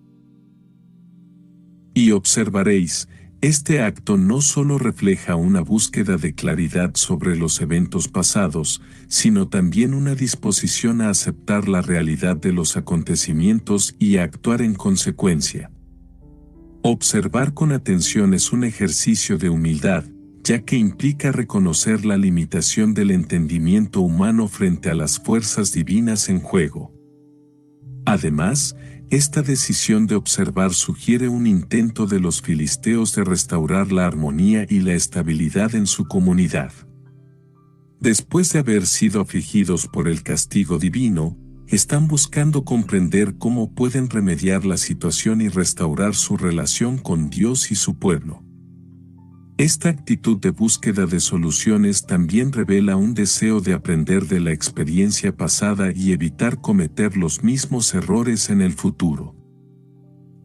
"Y observaréis". Este acto no solo refleja una búsqueda de claridad sobre los eventos pasados, sino también una disposición a aceptar la realidad de los acontecimientos y a actuar en consecuencia. Observar con atención es un ejercicio de humildad, ya que implica reconocer la limitación del entendimiento humano frente a las fuerzas divinas en juego. Además, esta decisión de observar sugiere un intento de los filisteos de restaurar la armonía y la estabilidad en su comunidad. Después de haber sido afligidos por el castigo divino, están buscando comprender cómo pueden remediar la situación y restaurar su relación con Dios y su pueblo. Esta actitud de búsqueda de soluciones también revela un deseo de aprender de la experiencia pasada y evitar cometer los mismos errores en el futuro.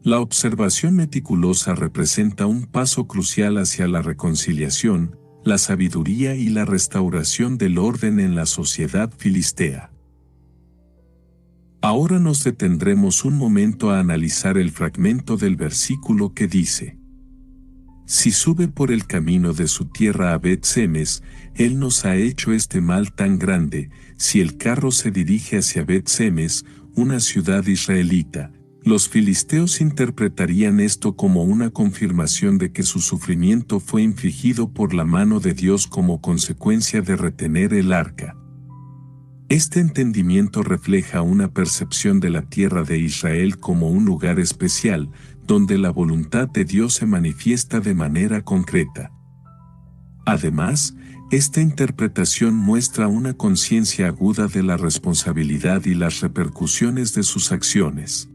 La observación meticulosa representa un paso crucial hacia la reconciliación, la sabiduría y la restauración del orden en la sociedad filistea. Ahora nos detendremos un momento a analizar el fragmento del versículo que dice: "Si sube por el camino de su tierra a Bet-Semes, él nos ha hecho este mal tan grande". Si el carro se dirige hacia Bet-Semes, una ciudad israelita, los filisteos interpretarían esto como una confirmación de que su sufrimiento fue infligido por la mano de Dios como consecuencia de retener el arca. Este entendimiento refleja una percepción de la tierra de Israel como un lugar especial, donde la voluntad de Dios se manifiesta de manera concreta. Además, esta interpretación muestra una conciencia aguda de la responsabilidad y las repercusiones de sus acciones.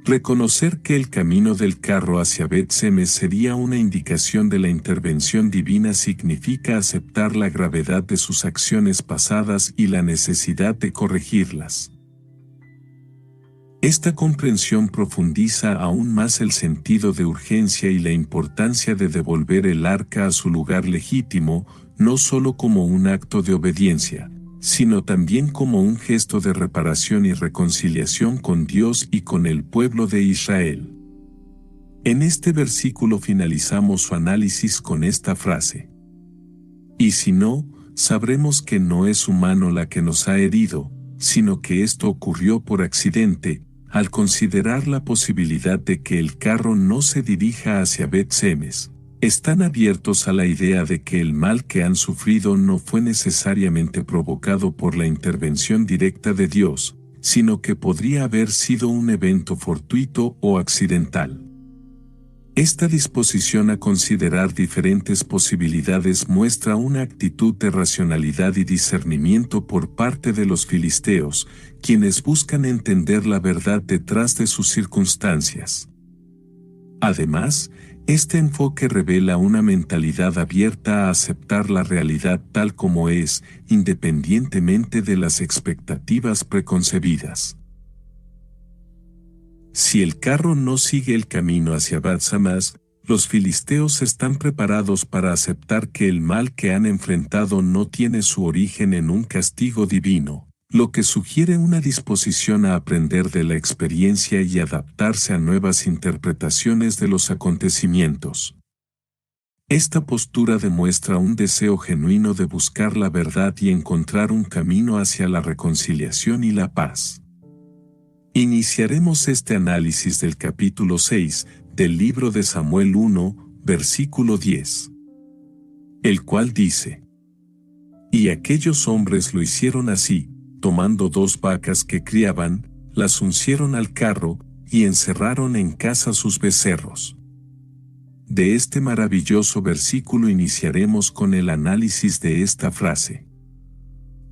Reconocer que el camino del carro hacia Bet-Semes sería una indicación de la intervención divina significa aceptar la gravedad de sus acciones pasadas y la necesidad de corregirlas. Esta comprensión profundiza aún más el sentido de urgencia y la importancia de devolver el arca a su lugar legítimo, no solo como un acto de obediencia, sino también como un gesto de reparación y reconciliación con Dios y con el pueblo de Israel. En este versículo finalizamos su análisis con esta frase: y si no, sabremos que no es su mano la que nos ha herido, sino que esto ocurrió por accidente, al considerar la posibilidad de que el carro no se dirija hacia Bet-Semes. Están abiertos a la idea de que el mal que han sufrido no fue necesariamente provocado por la intervención directa de Dios, sino que podría haber sido un evento fortuito o accidental. Esta disposición a considerar diferentes posibilidades muestra una actitud de racionalidad y discernimiento por parte de los filisteos, quienes buscan entender la verdad detrás de sus circunstancias. Además, este enfoque revela una mentalidad abierta a aceptar la realidad tal como es, independientemente de las expectativas preconcebidas. Si el carro no sigue el camino hacia Bet-Semes, los filisteos están preparados para aceptar que el mal que han enfrentado no tiene su origen en un castigo divino, lo que sugiere una disposición a aprender de la experiencia y adaptarse a nuevas interpretaciones de los acontecimientos. Esta postura demuestra un deseo genuino de buscar la verdad y encontrar un camino hacia la reconciliación y la paz. Iniciaremos este análisis del capítulo 6 del libro de Samuel 1, versículo 10, el cual dice: y aquellos hombres lo hicieron así, tomando 2 vacas que criaban, las uncieron al carro, y encerraron en casa sus becerros. De este maravilloso versículo iniciaremos con el análisis de esta frase.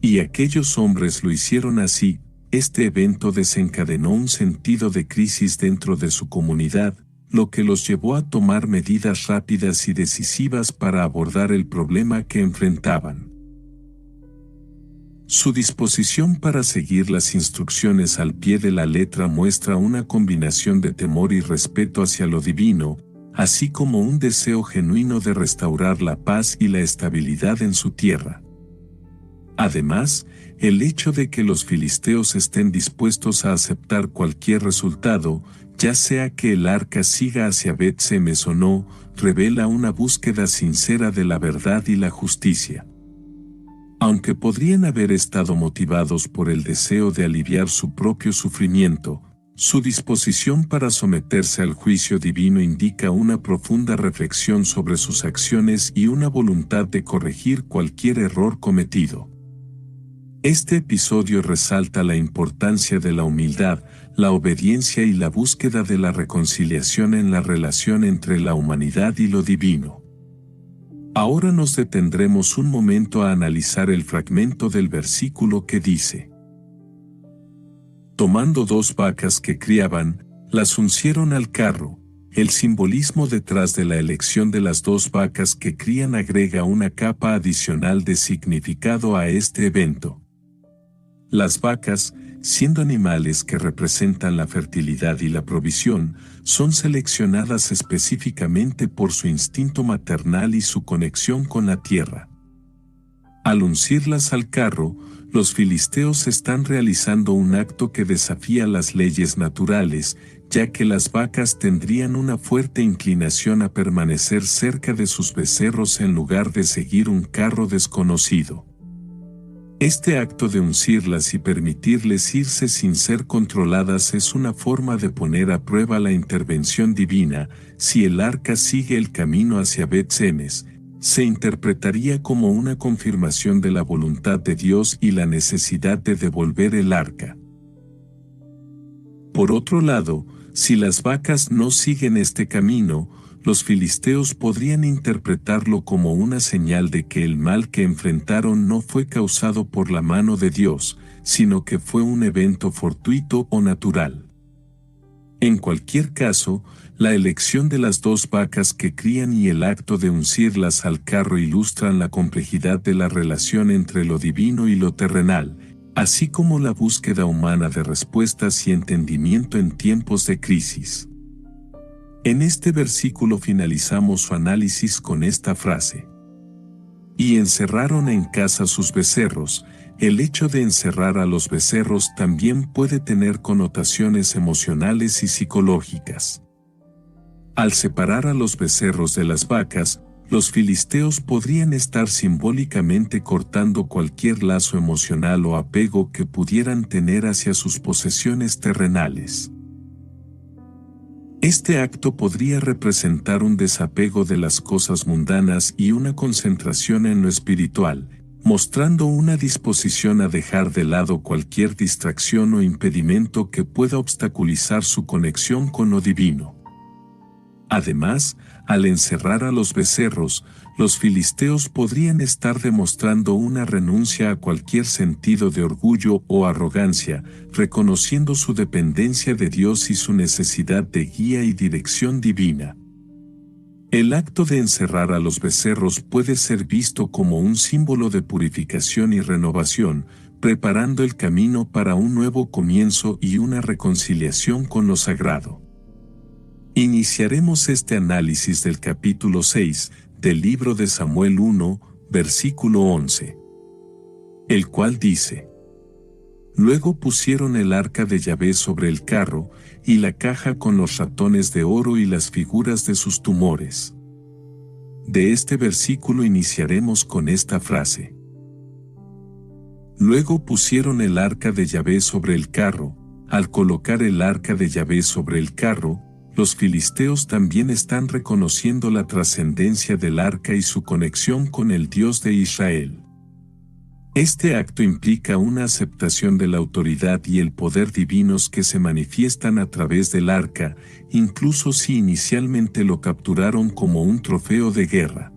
Y aquellos hombres lo hicieron así. Este evento desencadenó un sentido de crisis dentro de su comunidad, lo que los llevó a tomar medidas rápidas y decisivas para abordar el problema que enfrentaban. Su disposición para seguir las instrucciones al pie de la letra muestra una combinación de temor y respeto hacia lo divino, así como un deseo genuino de restaurar la paz y la estabilidad en su tierra. Además, el hecho de que los filisteos estén dispuestos a aceptar cualquier resultado, ya sea que el arca siga hacia Bet-Semes o no, revela una búsqueda sincera de la verdad y la justicia. Aunque podrían haber estado motivados por el deseo de aliviar su propio sufrimiento, su disposición para someterse al juicio divino indica una profunda reflexión sobre sus acciones y una voluntad de corregir cualquier error cometido. Este episodio resalta la importancia de la humildad, la obediencia y la búsqueda de la reconciliación en la relación entre la humanidad y lo divino. Ahora nos detendremos un momento a analizar el fragmento del versículo que dice: tomando 2 vacas que criaban, las uncieron al carro. El simbolismo detrás de la elección de las 2 vacas que crían agrega una capa adicional de significado a este evento. Las vacas, siendo animales que representan la fertilidad y la provisión, son seleccionadas específicamente por su instinto maternal y su conexión con la tierra. Al uncirlas al carro, los filisteos están realizando un acto que desafía las leyes naturales, ya que las vacas tendrían una fuerte inclinación a permanecer cerca de sus becerros en lugar de seguir un carro desconocido. Este acto de uncirlas y permitirles irse sin ser controladas es una forma de poner a prueba la intervención divina. Si el arca sigue el camino hacia Bet-Semes, se interpretaría como una confirmación de la voluntad de Dios y la necesidad de devolver el arca. Por otro lado, si las vacas no siguen este camino, los filisteos podrían interpretarlo como una señal de que el mal que enfrentaron no fue causado por la mano de Dios, sino que fue un evento fortuito o natural. En cualquier caso, la elección de las 2 vacas que crían y el acto de uncirlas al carro ilustran la complejidad de la relación entre lo divino y lo terrenal, así como la búsqueda humana de respuestas y entendimiento en tiempos de crisis. En este versículo finalizamos su análisis con esta frase: y encerraron en casa sus becerros. El hecho de encerrar a los becerros también puede tener connotaciones emocionales y psicológicas. Al separar a los becerros de las vacas, los filisteos podrían estar simbólicamente cortando cualquier lazo emocional o apego que pudieran tener hacia sus posesiones terrenales. Este acto podría representar un desapego de las cosas mundanas y una concentración en lo espiritual, mostrando una disposición a dejar de lado cualquier distracción o impedimento que pueda obstaculizar su conexión con lo divino. Además, al encerrar a los becerros, los filisteos podrían estar demostrando una renuncia a cualquier sentido de orgullo o arrogancia, reconociendo su dependencia de Dios y su necesidad de guía y dirección divina. El acto de encerrar a los becerros puede ser visto como un símbolo de purificación y renovación, preparando el camino para un nuevo comienzo y una reconciliación con lo sagrado. Iniciaremos este análisis del capítulo 6 del libro de Samuel 1, versículo 11. El cual dice: Luego pusieron el arca de Yahvé sobre el carro, y la caja con los ratones de oro y las figuras de sus tumores. De este versículo iniciaremos con esta frase: Luego pusieron el arca de Yahvé sobre el carro. Al colocar el arca de Yahvé sobre el carro, los filisteos también están reconociendo la trascendencia del arca y su conexión con el Dios de Israel. Este acto implica una aceptación de la autoridad y el poder divinos que se manifiestan a través del arca, incluso si inicialmente lo capturaron como un trofeo de guerra.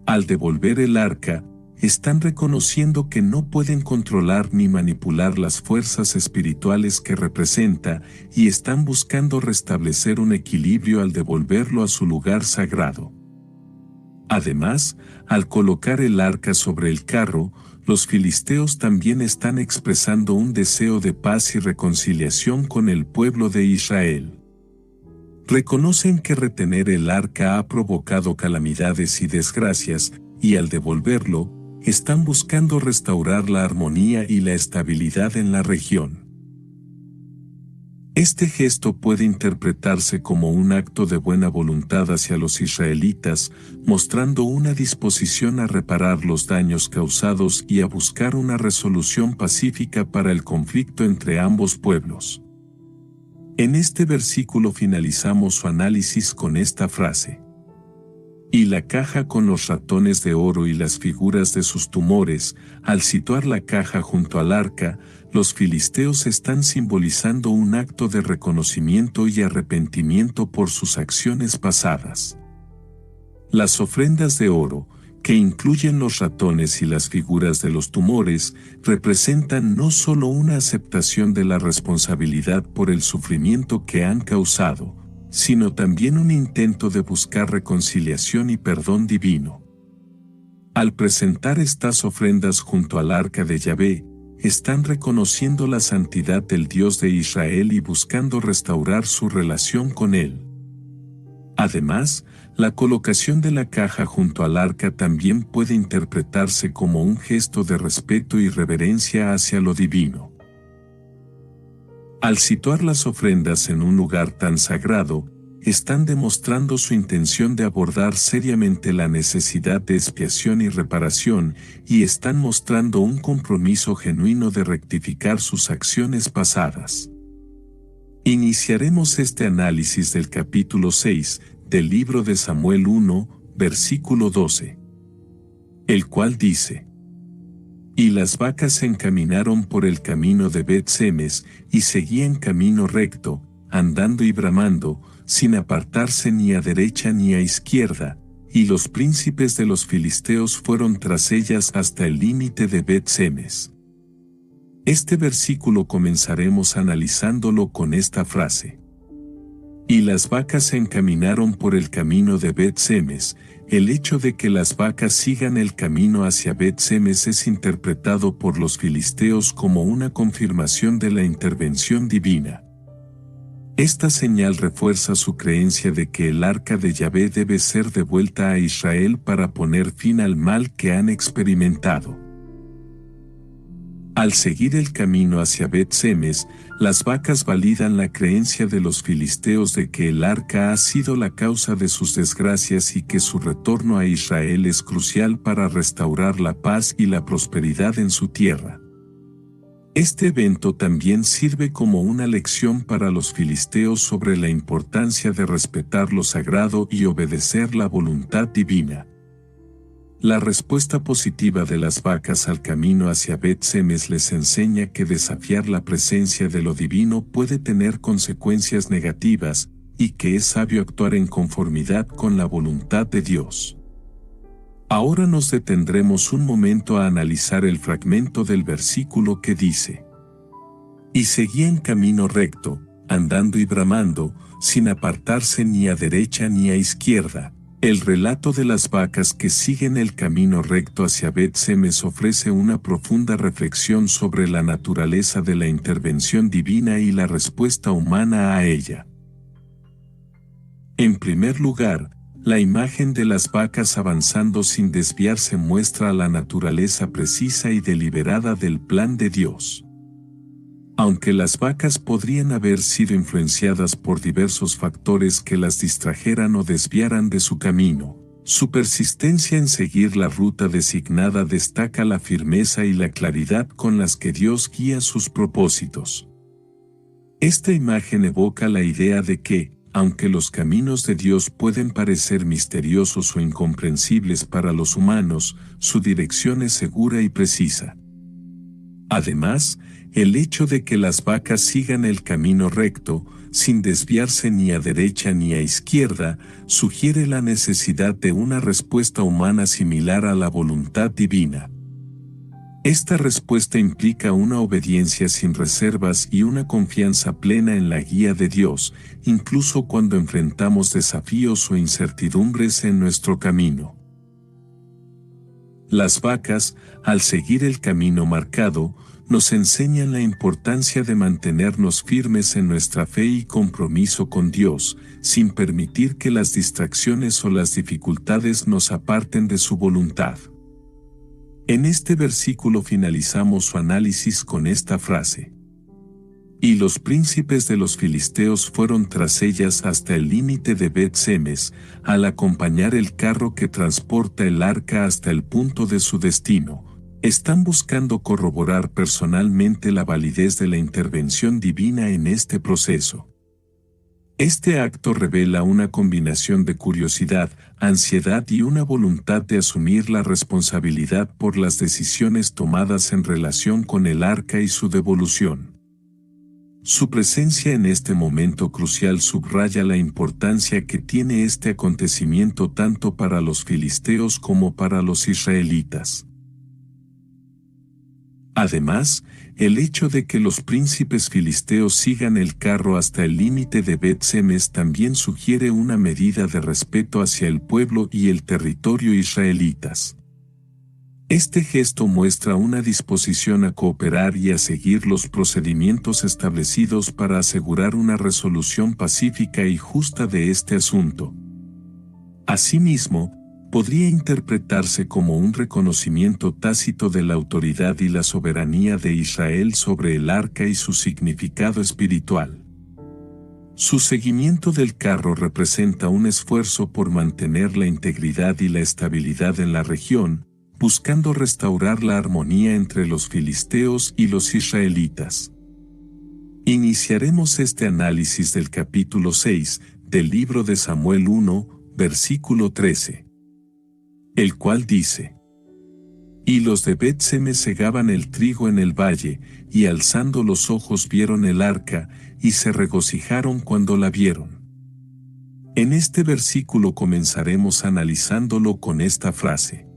Al devolver el arca, están reconociendo que no pueden controlar ni manipular las fuerzas espirituales que representa y están buscando restablecer un equilibrio al devolverlo a su lugar sagrado. Además, al colocar el arca sobre el carro, los filisteos también están expresando un deseo de paz y reconciliación con el pueblo de Israel. Reconocen que retener el arca ha provocado calamidades y desgracias, y al devolverlo, están buscando restaurar la armonía y la estabilidad en la región. Este gesto puede interpretarse como un acto de buena voluntad hacia los israelitas, mostrando una disposición a reparar los daños causados y a buscar una resolución pacífica para el conflicto entre ambos pueblos. En este versículo finalizamos su análisis con esta frase: y la caja con los ratones de oro y las figuras de sus tumores. Al situar la caja junto al arca, los filisteos están simbolizando un acto de reconocimiento y arrepentimiento por sus acciones pasadas. Las ofrendas de oro, que incluyen los ratones y las figuras de los tumores, representan no solo una aceptación de la responsabilidad por el sufrimiento que han causado, sino también un intento de buscar reconciliación y perdón divino. Al presentar estas ofrendas junto al arca de Yahvé, están reconociendo la santidad del Dios de Israel y buscando restaurar su relación con él. Además, la colocación de la caja junto al arca también puede interpretarse como un gesto de respeto y reverencia hacia lo divino. Al situar las ofrendas en un lugar tan sagrado, están demostrando su intención de abordar seriamente la necesidad de expiación y reparación, y están mostrando un compromiso genuino de rectificar sus acciones pasadas. Iniciaremos este análisis del capítulo 6 del libro de Samuel 1, versículo 12. El cual dice: Y las vacas se encaminaron por el camino de Bet-Semes, y seguían camino recto, andando y bramando, sin apartarse ni a derecha ni a izquierda, y los príncipes de los filisteos fueron tras ellas hasta el límite de Bet-Semes. Este versículo comenzaremos analizándolo con esta frase: Y las vacas se encaminaron por el camino de Bet-Semes. El hecho de que las vacas sigan el camino hacia Bet-Semes es interpretado por los filisteos como una confirmación de la intervención divina. Esta señal refuerza su creencia de que el arca de Yahvé debe ser devuelta a Israel para poner fin al mal que han experimentado. Al seguir el camino hacia Bet-Semes, las vacas validan la creencia de los filisteos de que el arca ha sido la causa de sus desgracias y que su retorno a Israel es crucial para restaurar la paz y la prosperidad en su tierra. Este evento también sirve como una lección para los filisteos sobre la importancia de respetar lo sagrado y obedecer la voluntad divina. La respuesta positiva de las vacas al camino hacia Bet-Semes les enseña que desafiar la presencia de lo divino puede tener consecuencias negativas y que es sabio actuar en conformidad con la voluntad de Dios. Ahora nos detendremos un momento a analizar el fragmento del versículo que dice: Y seguía en camino recto, andando y bramando, sin apartarse ni a derecha ni a izquierda. El relato de las vacas que siguen el camino recto hacia Bet-Semes ofrece una profunda reflexión sobre la naturaleza de la intervención divina y la respuesta humana a ella. En primer lugar, la imagen de las vacas avanzando sin desviarse muestra la naturaleza precisa y deliberada del plan de Dios. Aunque las vacas podrían haber sido influenciadas por diversos factores que las distrajeran o desviaran de su camino, su persistencia en seguir la ruta designada destaca la firmeza y la claridad con las que Dios guía sus propósitos. Esta imagen evoca la idea de que, aunque los caminos de Dios pueden parecer misteriosos o incomprensibles para los humanos, su dirección es segura y precisa. Además, el hecho de que las vacas sigan el camino recto, sin desviarse ni a derecha ni a izquierda, sugiere la necesidad de una respuesta humana similar a la voluntad divina. Esta respuesta implica una obediencia sin reservas y una confianza plena en la guía de Dios, incluso cuando enfrentamos desafíos o incertidumbres en nuestro camino. Las vacas, al seguir el camino marcado, nos enseñan la importancia de mantenernos firmes en nuestra fe y compromiso con Dios, sin permitir que las distracciones o las dificultades nos aparten de su voluntad. En este versículo finalizamos su análisis con esta frase: Y los príncipes de los filisteos fueron tras ellas hasta el límite de Bet-Semes, al acompañar el carro que transporta el arca hasta el punto de su destino. Están buscando corroborar personalmente la validez de la intervención divina en este proceso. Este acto revela una combinación de curiosidad, ansiedad y una voluntad de asumir la responsabilidad por las decisiones tomadas en relación con el arca y su devolución. Su presencia en este momento crucial subraya la importancia que tiene este acontecimiento tanto para los filisteos como para los israelitas. Además, el hecho de que los príncipes filisteos sigan el carro hasta el límite de Bet-Semes también sugiere una medida de respeto hacia el pueblo y el territorio israelitas. Este gesto muestra una disposición a cooperar y a seguir los procedimientos establecidos para asegurar una resolución pacífica y justa de este asunto. Asimismo, podría interpretarse como un reconocimiento tácito de la autoridad y la soberanía de Israel sobre el arca y su significado espiritual. Su seguimiento del carro representa un esfuerzo por mantener la integridad y la estabilidad en la región, buscando restaurar la armonía entre los filisteos y los israelitas. Iniciaremos este análisis del capítulo 6 del libro de Samuel 1, versículo 13. El cual dice: Y los de Bet-Semes segaban el trigo en el valle, y alzando los ojos vieron el arca, y se regocijaron cuando la vieron. En este versículo comenzaremos analizándolo con esta frase: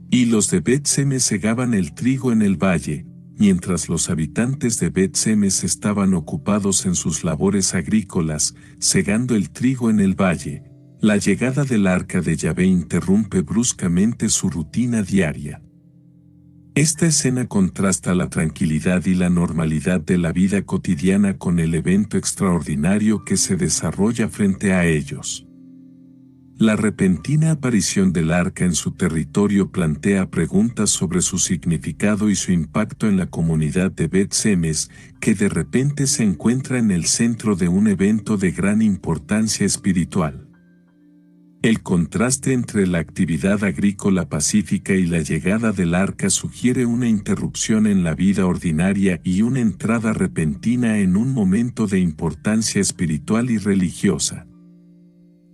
Y los de Bet-Semes segaban el trigo en el valle, mientras los habitantes de Bet-Semes estaban ocupados en sus labores agrícolas, segando el trigo en el valle, la llegada del arca de Yahvé interrumpe bruscamente su rutina diaria. Esta escena contrasta la tranquilidad y la normalidad de la vida cotidiana con el evento extraordinario que se desarrolla frente a ellos. La repentina aparición del arca en su territorio plantea preguntas sobre su significado y su impacto en la comunidad de Bet-Semes, que de repente se encuentra en el centro de un evento de gran importancia espiritual. El contraste entre la actividad agrícola pacífica y la llegada del arca sugiere una interrupción en la vida ordinaria y una entrada repentina en un momento de importancia espiritual y religiosa.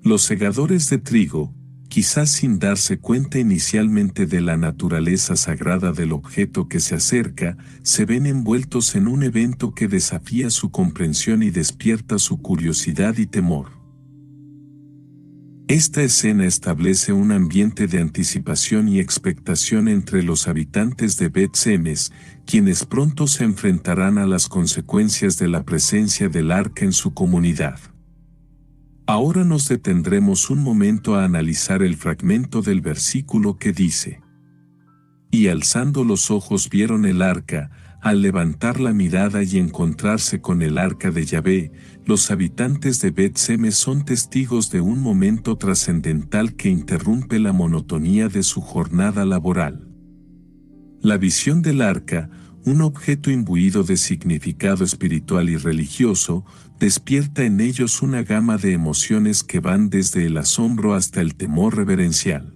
Los segadores de trigo, quizás sin darse cuenta inicialmente de la naturaleza sagrada del objeto que se acerca, se ven envueltos en un evento que desafía su comprensión y despierta su curiosidad y temor. Esta escena establece un ambiente de anticipación y expectación entre los habitantes de Bet-Semes, quienes pronto se enfrentarán a las consecuencias de la presencia del arca en su comunidad. Ahora nos detendremos un momento a analizar el fragmento del versículo que dice: Y alzando los ojos vieron el arca. Al levantar la mirada y encontrarse con el arca de Yahvé, los habitantes de Bet-Semes son testigos de un momento trascendental que interrumpe la monotonía de su jornada laboral. La visión del arca, un objeto imbuido de significado espiritual y religioso, despierta en ellos una gama de emociones que van desde el asombro hasta el temor reverencial.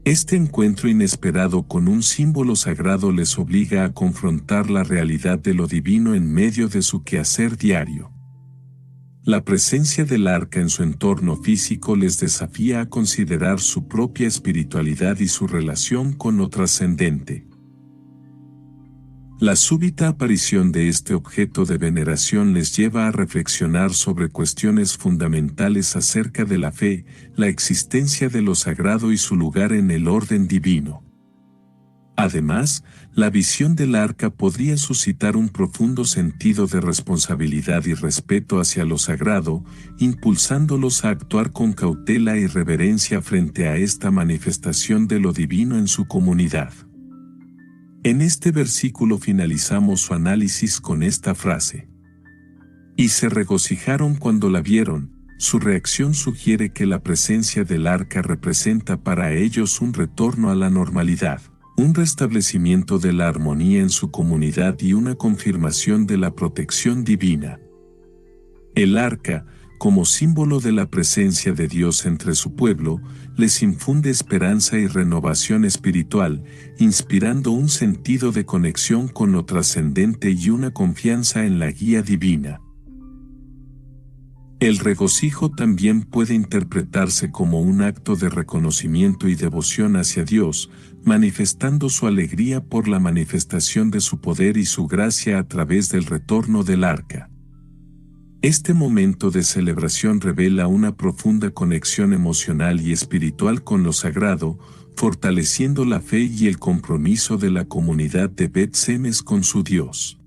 Este encuentro inesperado con un símbolo sagrado les obliga a confrontar la realidad de lo divino en medio de su quehacer diario. La presencia del arca en su entorno físico les desafía a considerar su propia espiritualidad y su relación con lo trascendente. La súbita aparición de este objeto de veneración les lleva a reflexionar sobre cuestiones fundamentales acerca de la fe, la existencia de lo sagrado y su lugar en el orden divino. Además, la visión del arca podría suscitar un profundo sentido de responsabilidad y respeto hacia lo sagrado, impulsándolos a actuar con cautela y reverencia frente a esta manifestación de lo divino en su comunidad. En este versículo finalizamos su análisis con esta frase: y se regocijaron cuando la vieron. Su reacción sugiere que la presencia del arca representa para ellos un retorno a la normalidad, un restablecimiento de la armonía en su comunidad y una confirmación de la protección divina. El arca, como símbolo de la presencia de Dios entre su pueblo, les infunde esperanza y renovación espiritual, inspirando un sentido de conexión con lo trascendente y una confianza en la guía divina. El regocijo también puede interpretarse como un acto de reconocimiento y devoción hacia Dios, manifestando su alegría por la manifestación de su poder y su gracia a través del retorno del arca. Este momento de celebración revela una profunda conexión emocional y espiritual con lo sagrado, fortaleciendo la fe y el compromiso de la comunidad de Bet-Semes con su Dios.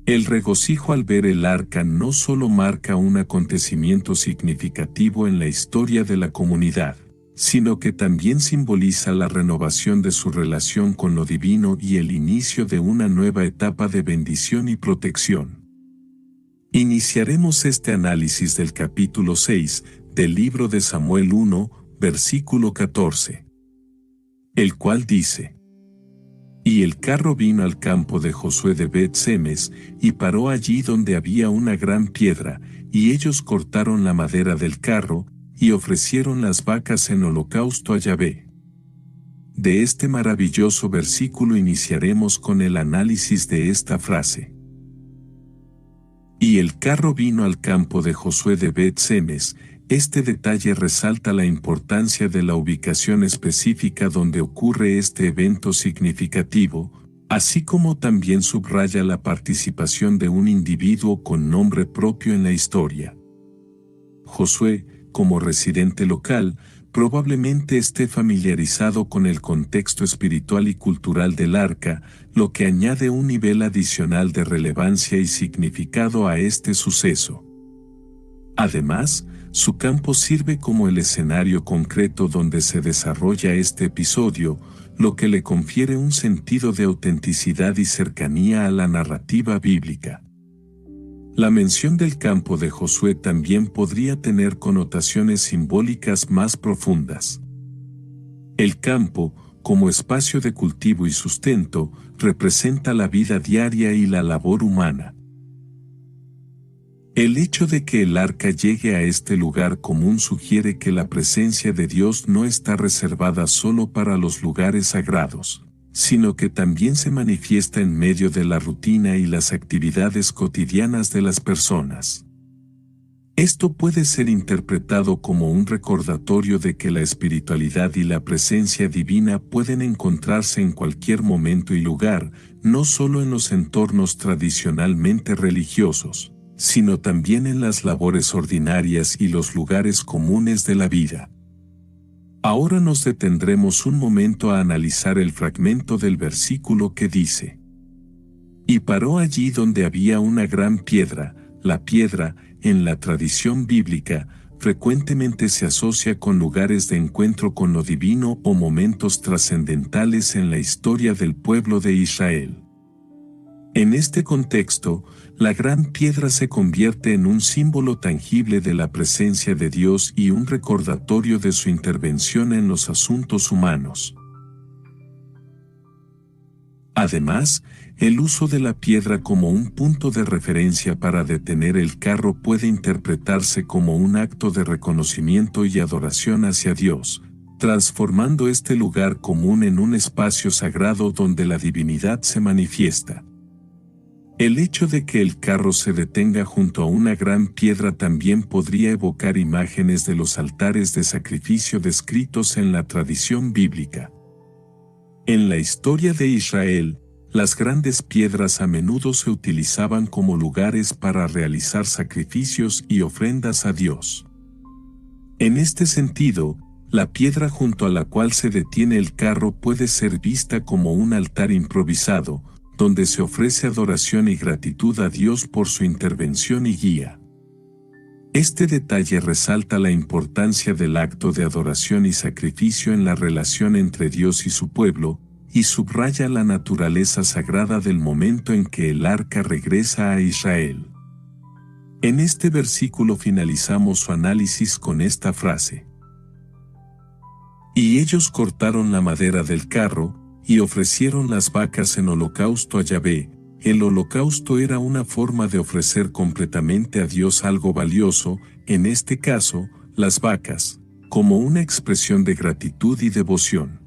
El regocijo al ver el arca no solo marca un acontecimiento significativo en la historia de la comunidad, sino que también simboliza la renovación de su relación con lo divino y el inicio de una nueva etapa de bendición y protección. Iniciaremos este análisis del capítulo 6 del libro de Samuel 1, versículo 14, el cual dice: Y el carro vino al campo de Josué de Bet-Semes, y paró allí donde había una gran piedra, y ellos cortaron la madera del carro, y ofrecieron las vacas en holocausto a Yahvé. De este maravilloso versículo iniciaremos con el análisis de esta frase. Y el carro vino al campo de Josué de Bet-Semes. Este detalle resalta la importancia de la ubicación específica donde ocurre este evento significativo, así como también subraya la participación de un individuo con nombre propio en la historia. Josué, como residente local, probablemente esté familiarizado con el contexto espiritual y cultural del arca, lo que añade un nivel adicional de relevancia y significado a este suceso. Además, su campo sirve como el escenario concreto donde se desarrolla este episodio, lo que le confiere un sentido de autenticidad y cercanía a la narrativa bíblica. La mención del campo de Josué también podría tener connotaciones simbólicas más profundas. El campo, como espacio de cultivo y sustento, representa la vida diaria y la labor humana. El hecho de que el arca llegue a este lugar común sugiere que la presencia de Dios no está reservada solo para los lugares sagrados, sino que también se manifiesta en medio de la rutina y las actividades cotidianas de las personas. Esto puede ser interpretado como un recordatorio de que la espiritualidad y la presencia divina pueden encontrarse en cualquier momento y lugar, no solo en los entornos tradicionalmente religiosos, sino también en las labores ordinarias y los lugares comunes de la vida. Ahora nos detendremos un momento a analizar el fragmento del versículo que dice: "Y paró allí donde había una gran piedra". La piedra, en la tradición bíblica, frecuentemente se asocia con lugares de encuentro con lo divino o momentos trascendentales en la historia del pueblo de Israel. En este contexto, la gran piedra se convierte en un símbolo tangible de la presencia de Dios y un recordatorio de su intervención en los asuntos humanos. Además, el uso de la piedra como un punto de referencia para detener el carro puede interpretarse como un acto de reconocimiento y adoración hacia Dios, transformando este lugar común en un espacio sagrado donde la divinidad se manifiesta. El hecho de que el carro se detenga junto a una gran piedra también podría evocar imágenes de los altares de sacrificio descritos en la tradición bíblica. En la historia de Israel, las grandes piedras a menudo se utilizaban como lugares para realizar sacrificios y ofrendas a Dios. En este sentido, la piedra junto a la cual se detiene el carro puede ser vista como un altar improvisado, donde se ofrece adoración y gratitud a Dios por su intervención y guía. Este detalle resalta la importancia del acto de adoración y sacrificio en la relación entre Dios y su pueblo, y subraya la naturaleza sagrada del momento en que el arca regresa a Israel. En este versículo finalizamos su análisis con esta frase: "Y ellos cortaron la madera del carro, y ofrecieron las vacas en holocausto a Yahvé". El holocausto era una forma de ofrecer completamente a Dios algo valioso, en este caso, las vacas, como una expresión de gratitud y devoción.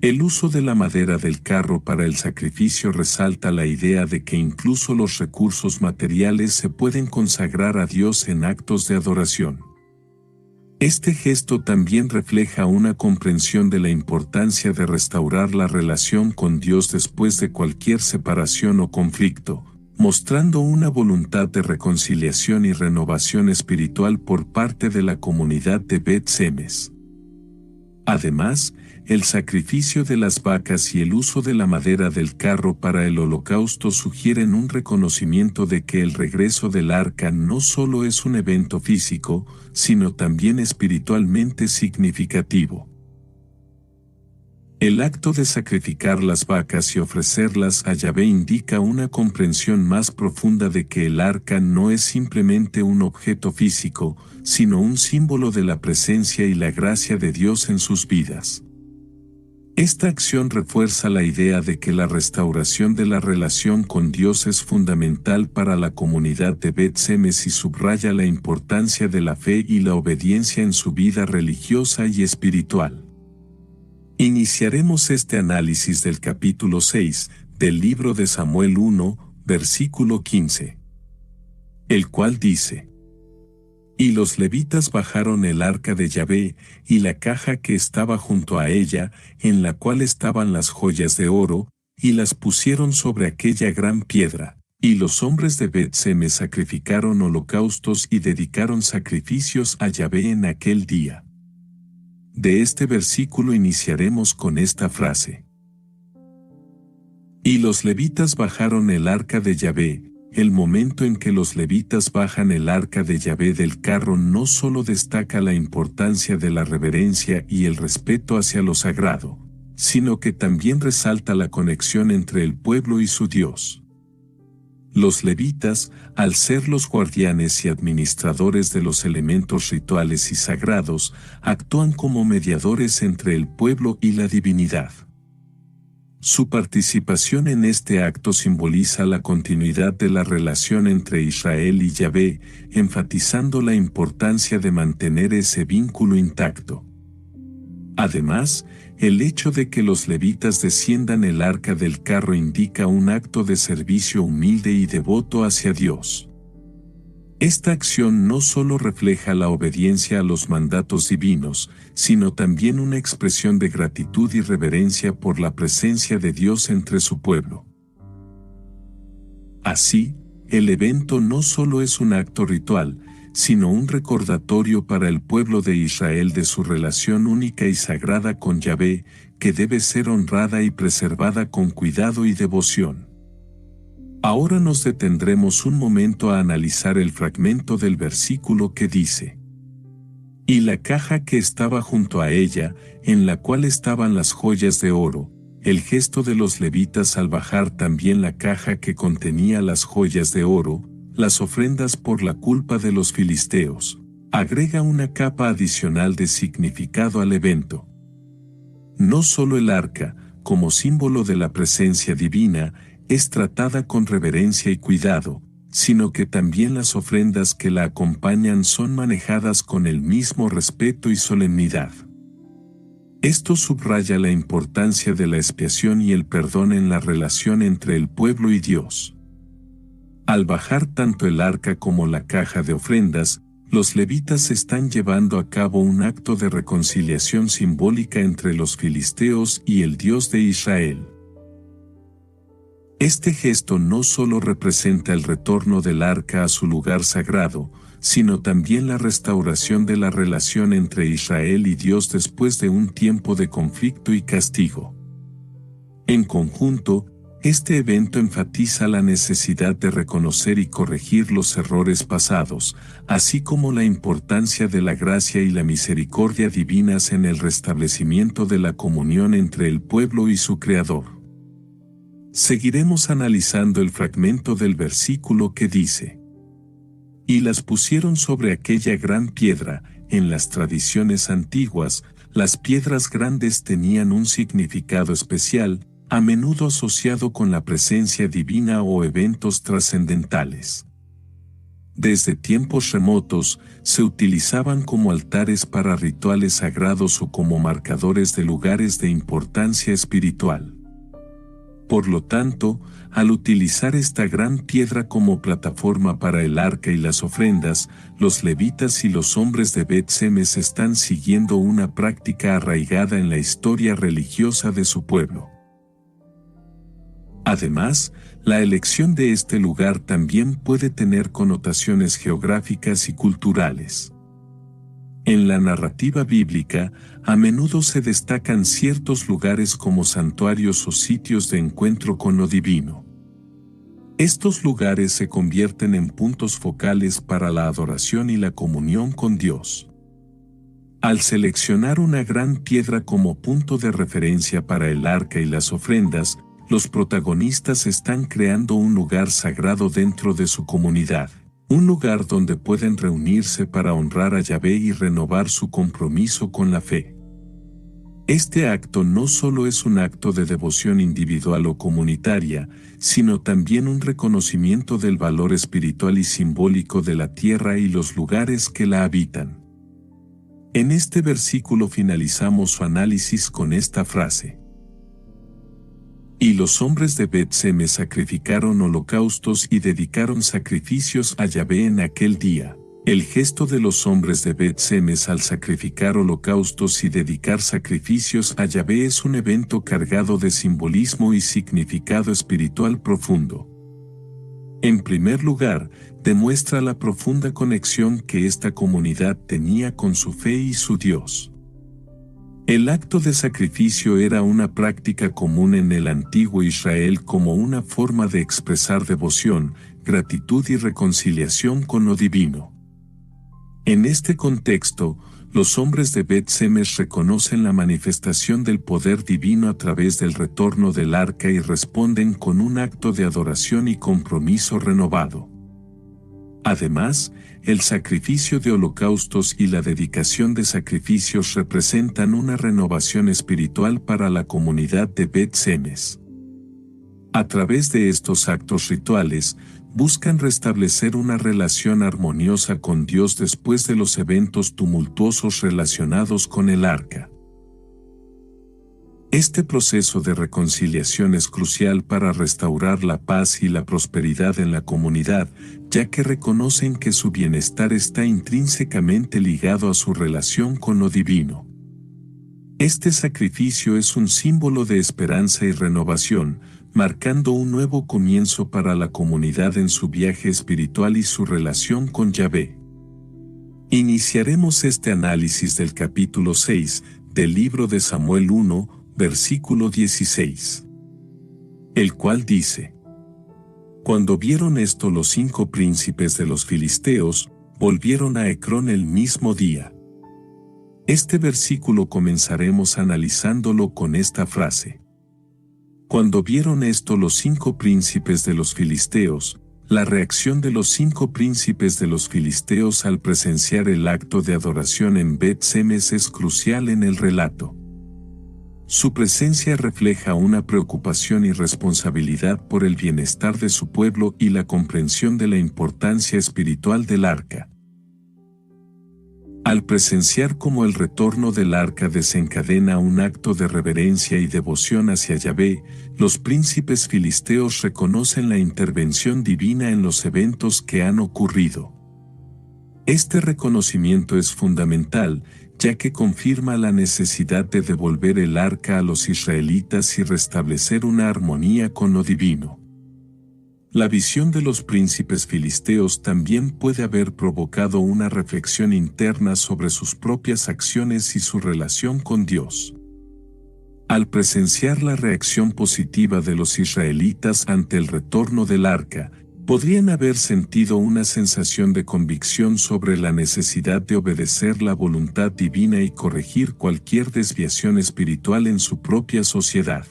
El uso de la madera del carro para el sacrificio resalta la idea de que incluso los recursos materiales se pueden consagrar a Dios en actos de adoración. Este gesto también refleja una comprensión de la importancia de restaurar la relación con Dios después de cualquier separación o conflicto, mostrando una voluntad de reconciliación y renovación espiritual por parte de la comunidad de Bet Semes. Además, el sacrificio de las vacas y el uso de la madera del carro para el holocausto sugieren un reconocimiento de que el regreso del arca no solo es un evento físico, sino también espiritualmente significativo. El acto de sacrificar las vacas y ofrecerlas a Yahvé indica una comprensión más profunda de que el arca no es simplemente un objeto físico, sino un símbolo de la presencia y la gracia de Dios en sus vidas. Esta acción refuerza la idea de que la restauración de la relación con Dios es fundamental para la comunidad de Bet Semes y subraya la importancia de la fe y la obediencia en su vida religiosa y espiritual. Iniciaremos este análisis del capítulo 6 del libro de Samuel 1, versículo 15, el cual dice: "Y los levitas bajaron el arca de Yahvé, y la caja que estaba junto a ella, en la cual estaban las joyas de oro, y las pusieron sobre aquella gran piedra. Y los hombres de Bet Semes sacrificaron holocaustos y dedicaron sacrificios a Yahvé en aquel día". de este versículo iniciaremos con esta frase. Y los levitas bajaron el arca de Yahvé. El momento en que los levitas bajan el arca de Yahvé del carro no solo destaca la importancia de la reverencia y el respeto hacia lo sagrado, sino que también resalta la conexión entre el pueblo y su Dios. Los levitas, al ser los guardianes y administradores de los elementos rituales y sagrados, actúan como mediadores entre el pueblo y la divinidad. Su participación en este acto simboliza la continuidad de la relación entre Israel y Yahvé, enfatizando la importancia de mantener ese vínculo intacto. Además, el hecho de que los levitas desciendan el arca del carro indica un acto de servicio humilde y devoto hacia Dios. Esta acción no solo refleja la obediencia a los mandatos divinos, sino también una expresión de gratitud y reverencia por la presencia de Dios entre su pueblo. Así, el evento no solo es un acto ritual, sino un recordatorio para el pueblo de Israel de su relación única y sagrada con Yahvé, que debe ser honrada y preservada con cuidado y devoción. Ahora nos detendremos un momento a analizar el fragmento del versículo que dice: y la caja que estaba junto a ella, en la cual estaban las joyas de oro, el gesto de los levitas al bajar también la caja que contenía las joyas de oro, las ofrendas por la culpa de los filisteos, agrega una capa adicional de significado al evento. No solo el arca, como símbolo de la presencia divina, es tratada con reverencia y cuidado, sino que también las ofrendas que la acompañan son manejadas con el mismo respeto y solemnidad. Esto subraya la importancia de la expiación y el perdón en la relación entre el pueblo y Dios. Al bajar tanto el arca como la caja de ofrendas, los levitas están llevando a cabo un acto de reconciliación simbólica entre los filisteos y el Dios de Israel. Este gesto no solo representa el retorno del arca a su lugar sagrado, sino también la restauración de la relación entre Israel y Dios después de un tiempo de conflicto y castigo. En conjunto, este evento enfatiza la necesidad de reconocer y corregir los errores pasados, así como la importancia de la gracia y la misericordia divinas en el restablecimiento de la comunión entre el pueblo y su Creador. Seguiremos analizando el fragmento del versículo que dice: y las pusieron sobre aquella gran piedra. En las tradiciones antiguas, las piedras grandes tenían un significado especial, a menudo asociado con la presencia divina o eventos trascendentales. Desde tiempos remotos, se utilizaban como altares para rituales sagrados o como marcadores de lugares de importancia espiritual. Por lo tanto, al utilizar esta gran piedra como plataforma para el arca y las ofrendas, los levitas y los hombres de Bet-Semes están siguiendo una práctica arraigada en la historia religiosa de su pueblo. Además, la elección de este lugar también puede tener connotaciones geográficas y culturales. En la narrativa bíblica, a menudo se destacan ciertos lugares como santuarios o sitios de encuentro con lo divino. Estos lugares se convierten en puntos focales para la adoración y la comunión con Dios. Al seleccionar una gran piedra como punto de referencia para el arca y las ofrendas, los protagonistas están creando un lugar sagrado dentro de su comunidad. Un lugar donde pueden reunirse para honrar a Yahvé y renovar su compromiso con la fe. Este acto no solo es un acto de devoción individual o comunitaria, sino también un reconocimiento del valor espiritual y simbólico de la tierra y los lugares que la habitan. En este versículo finalizamos su análisis con esta frase: y los hombres de Bet-Semes sacrificaron holocaustos y dedicaron sacrificios a Yahvé en aquel día. El gesto de los hombres de Bet-Semes al sacrificar holocaustos y dedicar sacrificios a Yahvé es un evento cargado de simbolismo y significado espiritual profundo. En primer lugar, demuestra la profunda conexión que esta comunidad tenía con su fe y su Dios. El acto de sacrificio era una práctica común en el antiguo Israel como una forma de expresar devoción, gratitud y reconciliación con lo divino. En este contexto, los hombres de Bet-Semes reconocen la manifestación del poder divino a través del retorno del arca y responden con un acto de adoración y compromiso renovado. Además, el sacrificio de holocaustos y la dedicación de sacrificios representan una renovación espiritual para la comunidad de Bet-Semes. A través de estos actos rituales, buscan restablecer una relación armoniosa con Dios después de los eventos tumultuosos relacionados con el arca. Este proceso de reconciliación es crucial para restaurar la paz y la prosperidad en la comunidad, ya que reconocen que su bienestar está intrínsecamente ligado a su relación con lo divino. Este sacrificio es un símbolo de esperanza y renovación, marcando un nuevo comienzo para la comunidad en su viaje espiritual y su relación con Yahvé. Iniciaremos este análisis del capítulo 6 del libro de Samuel 1, versículo 16. El cual dice: Cuando vieron esto los 5 príncipes de los filisteos, volvieron a Ecrón el mismo día. Este versículo comenzaremos analizándolo con esta frase. Cuando vieron esto los 5 príncipes de los filisteos, la reacción de los 5 príncipes de los filisteos al presenciar el acto de adoración en Bet-Semes es crucial en el relato. Su presencia refleja una preocupación y responsabilidad por el bienestar de su pueblo y la comprensión de la importancia espiritual del arca. Al presenciar cómo el retorno del arca desencadena un acto de reverencia y devoción hacia Yahvé, los príncipes filisteos reconocen la intervención divina en los eventos que han ocurrido. Este reconocimiento es fundamental, ya que confirma la necesidad de devolver el arca a los israelitas y restablecer una armonía con lo divino. La visión de los príncipes filisteos también puede haber provocado una reflexión interna sobre sus propias acciones y su relación con Dios. Al presenciar la reacción positiva de los israelitas ante el retorno del arca, podrían haber sentido una sensación de convicción sobre la necesidad de obedecer la voluntad divina y corregir cualquier desviación espiritual en su propia sociedad.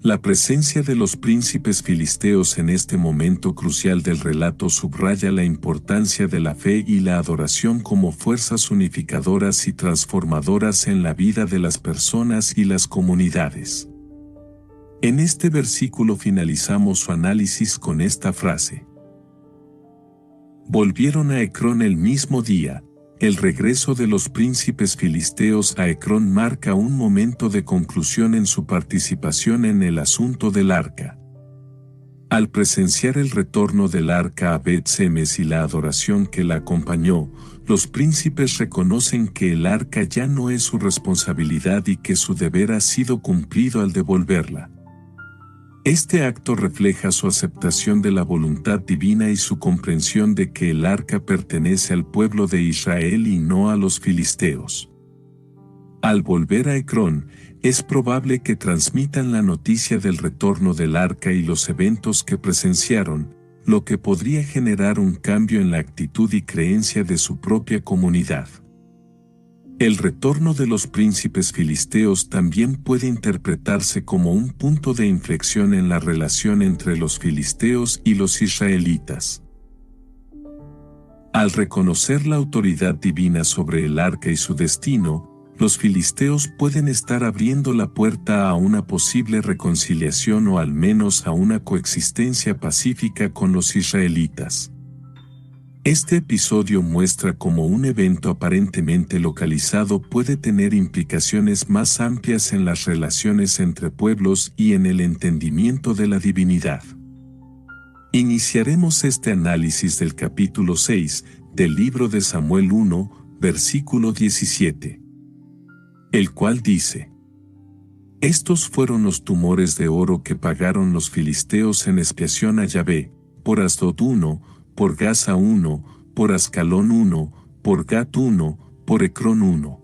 La presencia de los príncipes filisteos en este momento crucial del relato subraya la importancia de la fe y la adoración como fuerzas unificadoras y transformadoras en la vida de las personas y las comunidades. En este versículo finalizamos su análisis con esta frase. Volvieron a Ecrón el mismo día. El regreso de los príncipes filisteos a Ecrón marca un momento de conclusión en su participación en el asunto del arca. Al presenciar el retorno del arca a Bet-Semes y la adoración que la acompañó, los príncipes reconocen que el arca ya no es su responsabilidad y que su deber ha sido cumplido al devolverla. Este acto refleja su aceptación de la voluntad divina y su comprensión de que el arca pertenece al pueblo de Israel y no a los filisteos. Al volver a Ecrón, es probable que transmitan la noticia del retorno del arca y los eventos que presenciaron, lo que podría generar un cambio en la actitud y creencia de su propia comunidad. El retorno de los príncipes filisteos también puede interpretarse como un punto de inflexión en la relación entre los filisteos y los israelitas. Al reconocer la autoridad divina sobre el arca y su destino, los filisteos pueden estar abriendo la puerta a una posible reconciliación o al menos a una coexistencia pacífica con los israelitas. Este episodio muestra cómo un evento aparentemente localizado puede tener implicaciones más amplias en las relaciones entre pueblos y en el entendimiento de la divinidad. Iniciaremos este análisis del capítulo 6 del libro de Samuel 1, versículo 17. El cual dice: Estos fueron los tumores de oro que pagaron los filisteos en expiación a Yahvé, por Asdod 1, por Gaza 1, por Ascalón 1, por Gat 1, por Ecrón 1.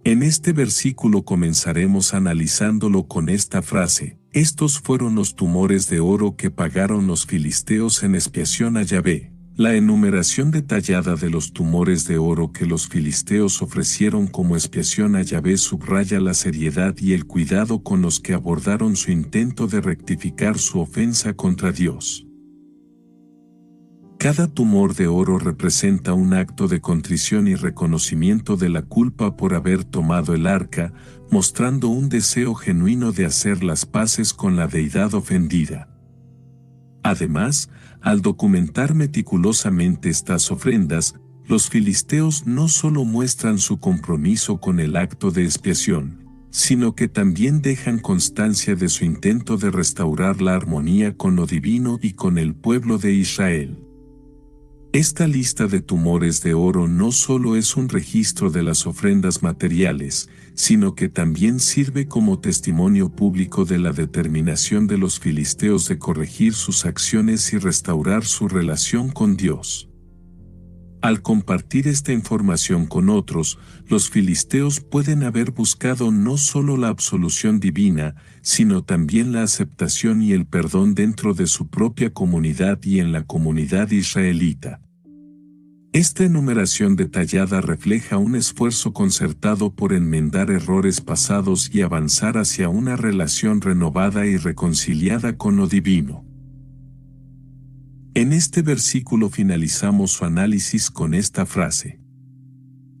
En este versículo comenzaremos analizándolo con esta frase: estos fueron los tumores de oro que pagaron los filisteos en expiación a Yahvé. La enumeración detallada de los tumores de oro que los filisteos ofrecieron como expiación a Yahvé subraya la seriedad y el cuidado con los que abordaron su intento de rectificar su ofensa contra Dios. Cada tumor de oro representa un acto de contrición y reconocimiento de la culpa por haber tomado el arca, mostrando un deseo genuino de hacer las paces con la deidad ofendida. Además, al documentar meticulosamente estas ofrendas, los filisteos no solo muestran su compromiso con el acto de expiación, sino que también dejan constancia de su intento de restaurar la armonía con lo divino y con el pueblo de Israel. Esta lista de tumores de oro no solo es un registro de las ofrendas materiales, sino que también sirve como testimonio público de la determinación de los filisteos de corregir sus acciones y restaurar su relación con Dios. Al compartir esta información con otros, los filisteos pueden haber buscado no solo la absolución divina, sino también la aceptación y el perdón dentro de su propia comunidad y en la comunidad israelita. Esta enumeración detallada refleja un esfuerzo concertado por enmendar errores pasados y avanzar hacia una relación renovada y reconciliada con lo divino. En este versículo finalizamos su análisis con esta frase: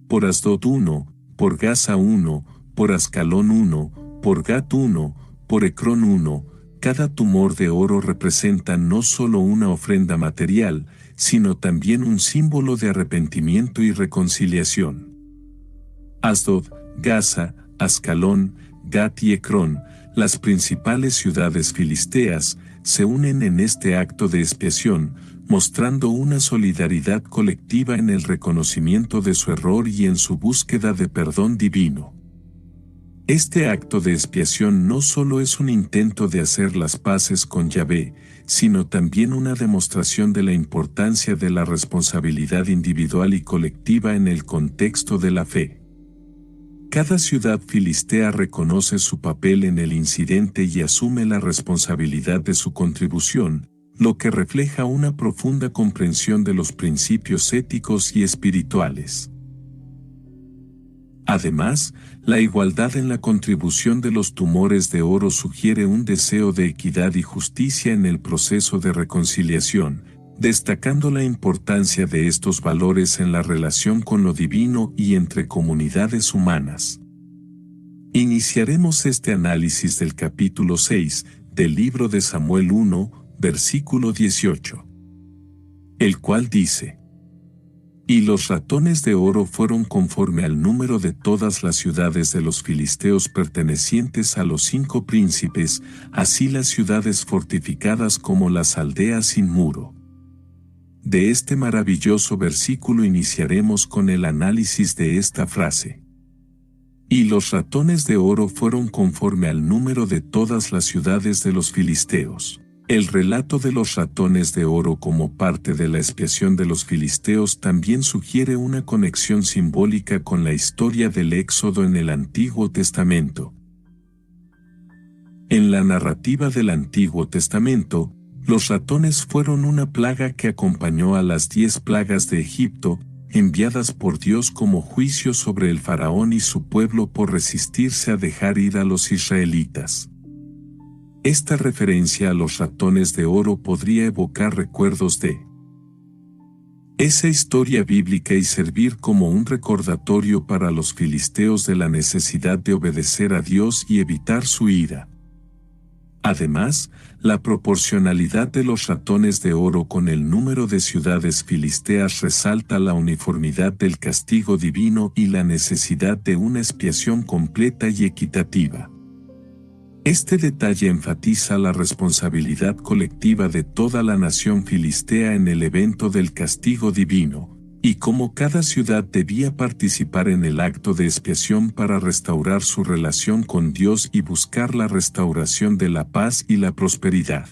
por Asdod 1, por Gaza 1, por Ascalón 1, por Gat 1, por Ecrón 1, cada tumor de oro representa no solo una ofrenda material, sino también un símbolo de arrepentimiento y reconciliación. Asdod, Gaza, Ascalón, Gat y Ecrón, las principales ciudades filisteas, se unen en este acto de expiación, mostrando una solidaridad colectiva en el reconocimiento de su error y en su búsqueda de perdón divino. Este acto de expiación no solo es un intento de hacer las paces con Yahvé, sino también una demostración de la importancia de la responsabilidad individual y colectiva en el contexto de la fe. Cada ciudad filistea reconoce su papel en el incidente y asume la responsabilidad de su contribución, lo que refleja una profunda comprensión de los principios éticos y espirituales. Además, la igualdad en la contribución de los tumores de oro sugiere un deseo de equidad y justicia en el proceso de reconciliación, destacando la importancia de estos valores en la relación con lo divino y entre comunidades humanas. Iniciaremos este análisis del capítulo 6 del libro de Samuel 1, versículo 18, el cual dice: y los ratones de oro fueron conforme al número de todas las ciudades de los filisteos pertenecientes a los 5 príncipes, así las ciudades fortificadas como las aldeas sin muro. De este maravilloso versículo iniciaremos con el análisis de esta frase. Y los ratones de oro fueron conforme al número de todas las ciudades de los filisteos. El relato de los ratones de oro como parte de la expiación de los filisteos también sugiere una conexión simbólica con la historia del Éxodo en el Antiguo Testamento. En la narrativa del Antiguo Testamento, los ratones fueron una plaga que acompañó a las 10 plagas de Egipto, enviadas por Dios como juicio sobre el faraón y su pueblo por resistirse a dejar ir a los israelitas. Esta referencia a los ratones de oro podría evocar recuerdos de esa historia bíblica y servir como un recordatorio para los filisteos de la necesidad de obedecer a Dios y evitar su ira. Además, la proporcionalidad de los ratones de oro con el número de ciudades filisteas resalta la uniformidad del castigo divino y la necesidad de una expiación completa y equitativa. Este detalle enfatiza la responsabilidad colectiva de toda la nación filistea en el evento del castigo divino, y cómo cada ciudad debía participar en el acto de expiación para restaurar su relación con Dios y buscar la restauración de la paz y la prosperidad.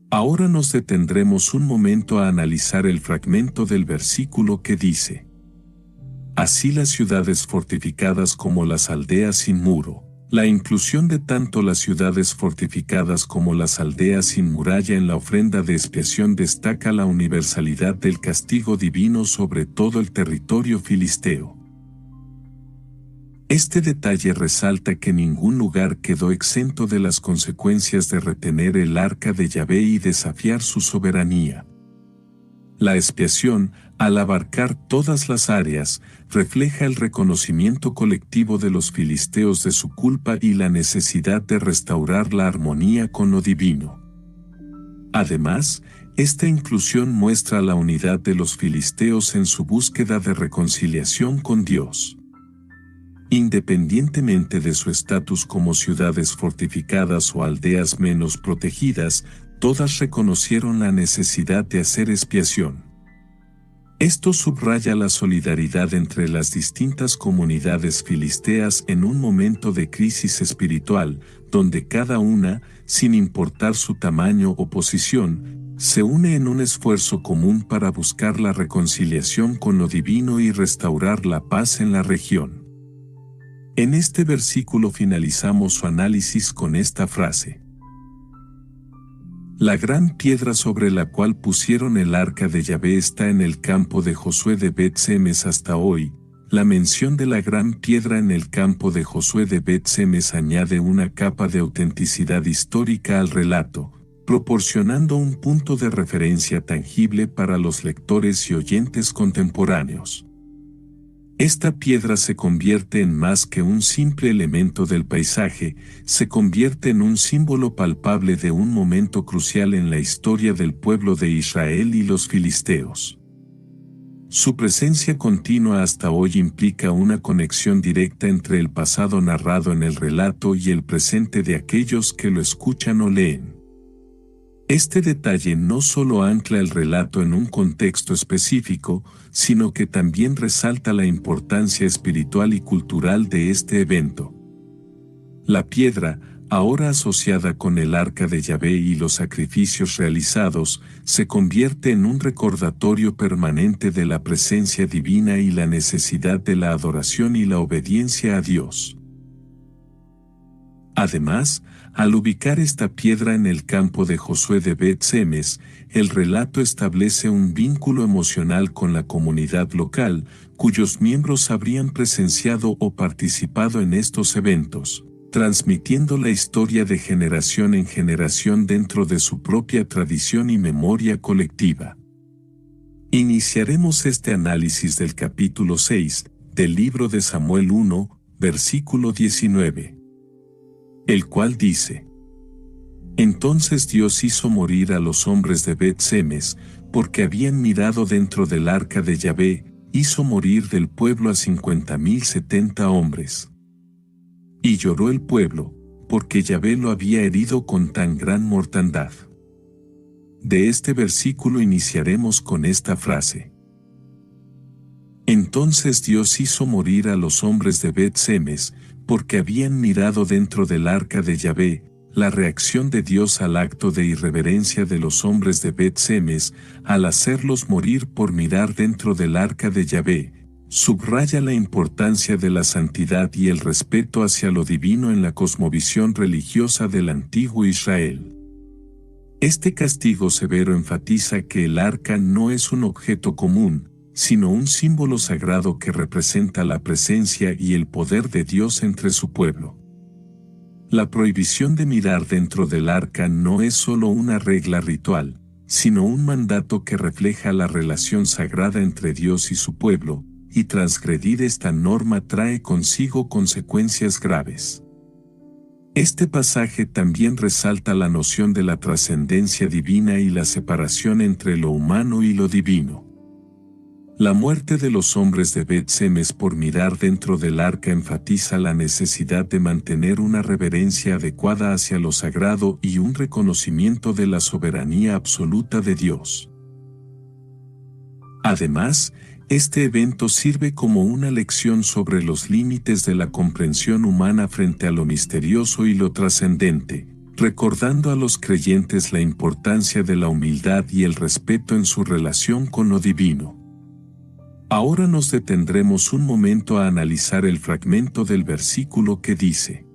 Ahora nos detendremos un momento a analizar el fragmento del versículo que dice: Así las ciudades fortificadas como las aldeas sin muro. La inclusión de tanto las ciudades fortificadas como las aldeas sin muralla en la ofrenda de expiación destaca la universalidad del castigo divino sobre todo el territorio filisteo. Este detalle resalta que ningún lugar quedó exento de las consecuencias de retener el arca de Yahvé y desafiar su soberanía. La expiación, al abarcar todas las áreas, refleja el reconocimiento colectivo de los filisteos de su culpa y la necesidad de restaurar la armonía con lo divino. Además, esta inclusión muestra la unidad de los filisteos en su búsqueda de reconciliación con Dios. Independientemente de su estatus como ciudades fortificadas o aldeas menos protegidas, todas reconocieron la necesidad de hacer expiación. Esto subraya la solidaridad entre las distintas comunidades filisteas en un momento de crisis espiritual, donde cada una, sin importar su tamaño o posición, se une en un esfuerzo común para buscar la reconciliación con lo divino y restaurar la paz en la región. En este versículo finalizamos su análisis con esta frase: la gran piedra sobre la cual pusieron el arca de Yahvé está en el campo de Josué de Bet-Semes hasta hoy. La mención de la gran piedra en el campo de Josué de Bet-Semes añade una capa de autenticidad histórica al relato, proporcionando un punto de referencia tangible para los lectores y oyentes contemporáneos. Esta piedra se convierte en más que un simple elemento del paisaje, se convierte en un símbolo palpable de un momento crucial en la historia del pueblo de Israel y los filisteos. Su presencia continua hasta hoy implica una conexión directa entre el pasado narrado en el relato y el presente de aquellos que lo escuchan o leen. Este detalle no solo ancla el relato en un contexto específico, sino que también resalta la importancia espiritual y cultural de este evento. La piedra, ahora asociada con el arca de Yahvé y los sacrificios realizados, se convierte en un recordatorio permanente de la presencia divina y la necesidad de la adoración y la obediencia a Dios. Además, al ubicar esta piedra en el campo de Josué de Bet-Semes, el relato establece un vínculo emocional con la comunidad local, cuyos miembros habrían presenciado o participado en estos eventos, transmitiendo la historia de generación en generación dentro de su propia tradición y memoria colectiva. Iniciaremos este análisis del capítulo 6 del libro de Samuel 1, versículo 19. El cual dice: Entonces Dios hizo morir a los hombres de Bet-Semes, porque habían mirado dentro del arca de Yahvé, hizo morir del pueblo a 50,070 hombres. Y lloró el pueblo, porque Yahvé lo había herido con tan gran mortandad. De este versículo iniciaremos con esta frase: Entonces Dios hizo morir a los hombres de Bet-Semes, porque habían mirado dentro del arca de Yahvé. La reacción de Dios al acto de irreverencia de los hombres de Bet-Semes, al hacerlos morir por mirar dentro del arca de Yahvé, subraya la importancia de la santidad y el respeto hacia lo divino en la cosmovisión religiosa del antiguo Israel. Este castigo severo enfatiza que el arca no es un objeto común, sino un símbolo sagrado que representa la presencia y el poder de Dios entre su pueblo. La prohibición de mirar dentro del arca no es solo una regla ritual, sino un mandato que refleja la relación sagrada entre Dios y su pueblo, y transgredir esta norma trae consigo consecuencias graves. Este pasaje también resalta la noción de la trascendencia divina y la separación entre lo humano y lo divino. La muerte de los hombres de Bet-Semes por mirar dentro del arca enfatiza la necesidad de mantener una reverencia adecuada hacia lo sagrado y un reconocimiento de la soberanía absoluta de Dios. Además, este evento sirve como una lección sobre los límites de la comprensión humana frente a lo misterioso y lo trascendente, recordando a los creyentes la importancia de la humildad y el respeto en su relación con lo divino. Ahora nos detendremos un momento a analizar el fragmento del versículo que dice: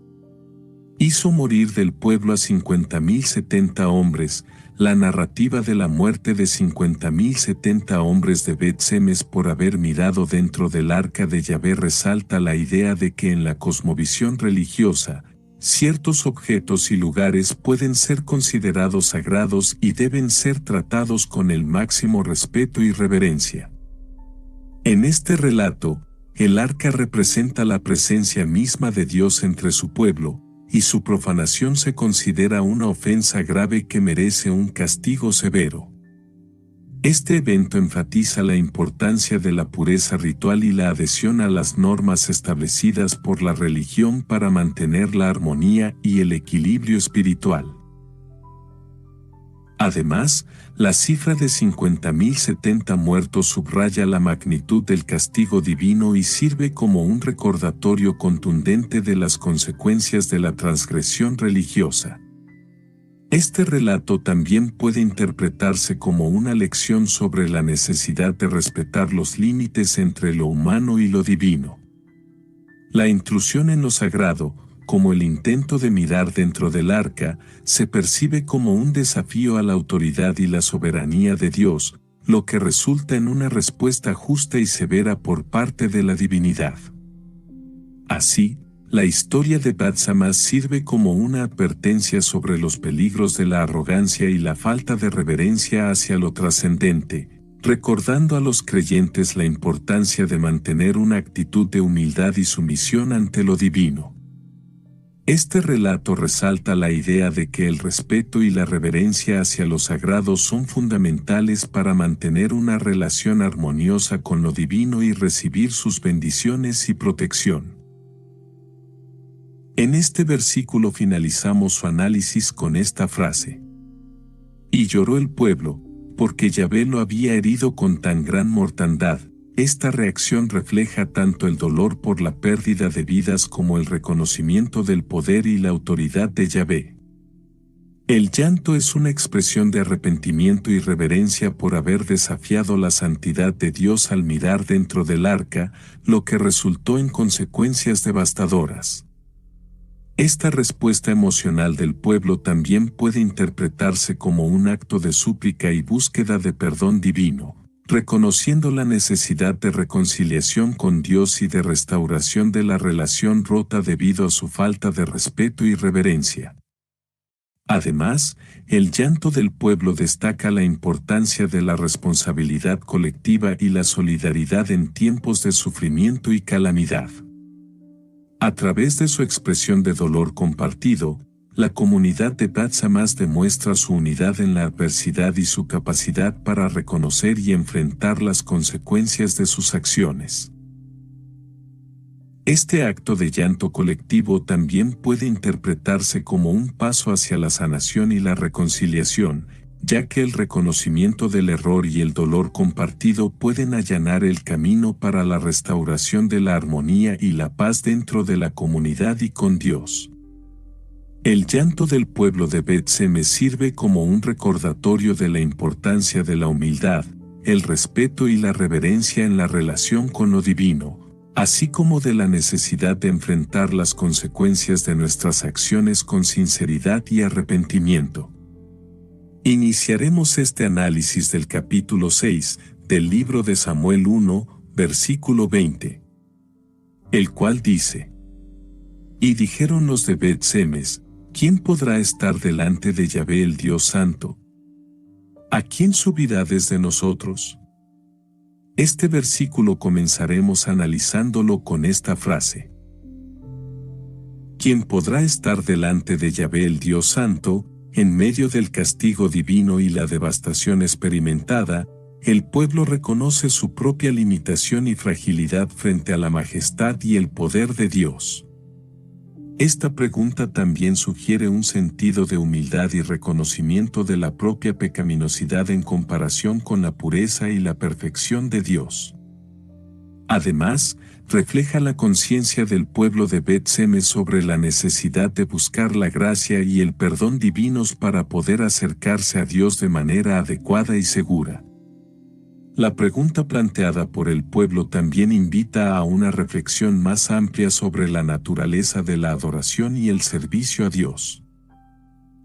hizo morir del pueblo a 50.070 hombres. La narrativa de la muerte de 50.070 hombres de Bet-Semes por haber mirado dentro del arca de Yahvé resalta la idea de que en la cosmovisión religiosa, ciertos objetos y lugares pueden ser considerados sagrados y deben ser tratados con el máximo respeto y reverencia. En este relato, el arca representa la presencia misma de Dios entre su pueblo, y su profanación se considera una ofensa grave que merece un castigo severo. Este evento enfatiza la importancia de la pureza ritual y la adhesión a las normas establecidas por la religión para mantener la armonía y el equilibrio espiritual. Además, la cifra de 50.070 muertos subraya la magnitud del castigo divino y sirve como un recordatorio contundente de las consecuencias de la transgresión religiosa. Este relato también puede interpretarse como una lección sobre la necesidad de respetar los límites entre lo humano y lo divino. La intrusión en lo sagrado, como el intento de mirar dentro del arca, se percibe como un desafío a la autoridad y la soberanía de Dios, lo que resulta en una respuesta justa y severa por parte de la divinidad. Así, la historia de Bat-Samás sirve como una advertencia sobre los peligros de la arrogancia y la falta de reverencia hacia lo trascendente, recordando a los creyentes la importancia de mantener una actitud de humildad y sumisión ante lo divino. Este relato resalta la idea de que el respeto y la reverencia hacia lo sagrado son fundamentales para mantener una relación armoniosa con lo divino y recibir sus bendiciones y protección. En este versículo finalizamos su análisis con esta frase: y lloró el pueblo, porque Yahvé lo había herido con tan gran mortandad. Esta reacción refleja tanto el dolor por la pérdida de vidas como el reconocimiento del poder y la autoridad de Yahvé. El llanto es una expresión de arrepentimiento y reverencia por haber desafiado la santidad de Dios al mirar dentro del arca, lo que resultó en consecuencias devastadoras. Esta respuesta emocional del pueblo también puede interpretarse como un acto de súplica y búsqueda de perdón divino, reconociendo la necesidad de reconciliación con Dios y de restauración de la relación rota debido a su falta de respeto y reverencia. Además, el llanto del pueblo destaca la importancia de la responsabilidad colectiva y la solidaridad en tiempos de sufrimiento y calamidad. A través de su expresión de dolor compartido, la comunidad de Bat-Samás demuestra su unidad en la adversidad y su capacidad para reconocer y enfrentar las consecuencias de sus acciones. Este acto de llanto colectivo también puede interpretarse como un paso hacia la sanación y la reconciliación, ya que el reconocimiento del error y el dolor compartido pueden allanar el camino para la restauración de la armonía y la paz dentro de la comunidad y con Dios. El llanto del pueblo de Bet-Semes sirve como un recordatorio de la importancia de la humildad, el respeto y la reverencia en la relación con lo divino, así como de la necesidad de enfrentar las consecuencias de nuestras acciones con sinceridad y arrepentimiento. Iniciaremos este análisis del capítulo 6 del libro de Samuel 1, versículo 20, el cual dice: y dijeron los de Bet-Semes: ¿quién podrá estar delante de Yahvé el Dios Santo? ¿A quién subirá desde nosotros? Este versículo comenzaremos analizándolo con esta frase: ¿quién podrá estar delante de Yahvé el Dios Santo? En medio del castigo divino y la devastación experimentada, el pueblo reconoce su propia limitación y fragilidad frente a la majestad y el poder de Dios. Esta pregunta también sugiere un sentido de humildad y reconocimiento de la propia pecaminosidad en comparación con la pureza y la perfección de Dios. Además, refleja la conciencia del pueblo de Bet-Semes sobre la necesidad de buscar la gracia y el perdón divinos para poder acercarse a Dios de manera adecuada y segura. La pregunta planteada por el pueblo también invita a una reflexión más amplia sobre la naturaleza de la adoración y el servicio a Dios.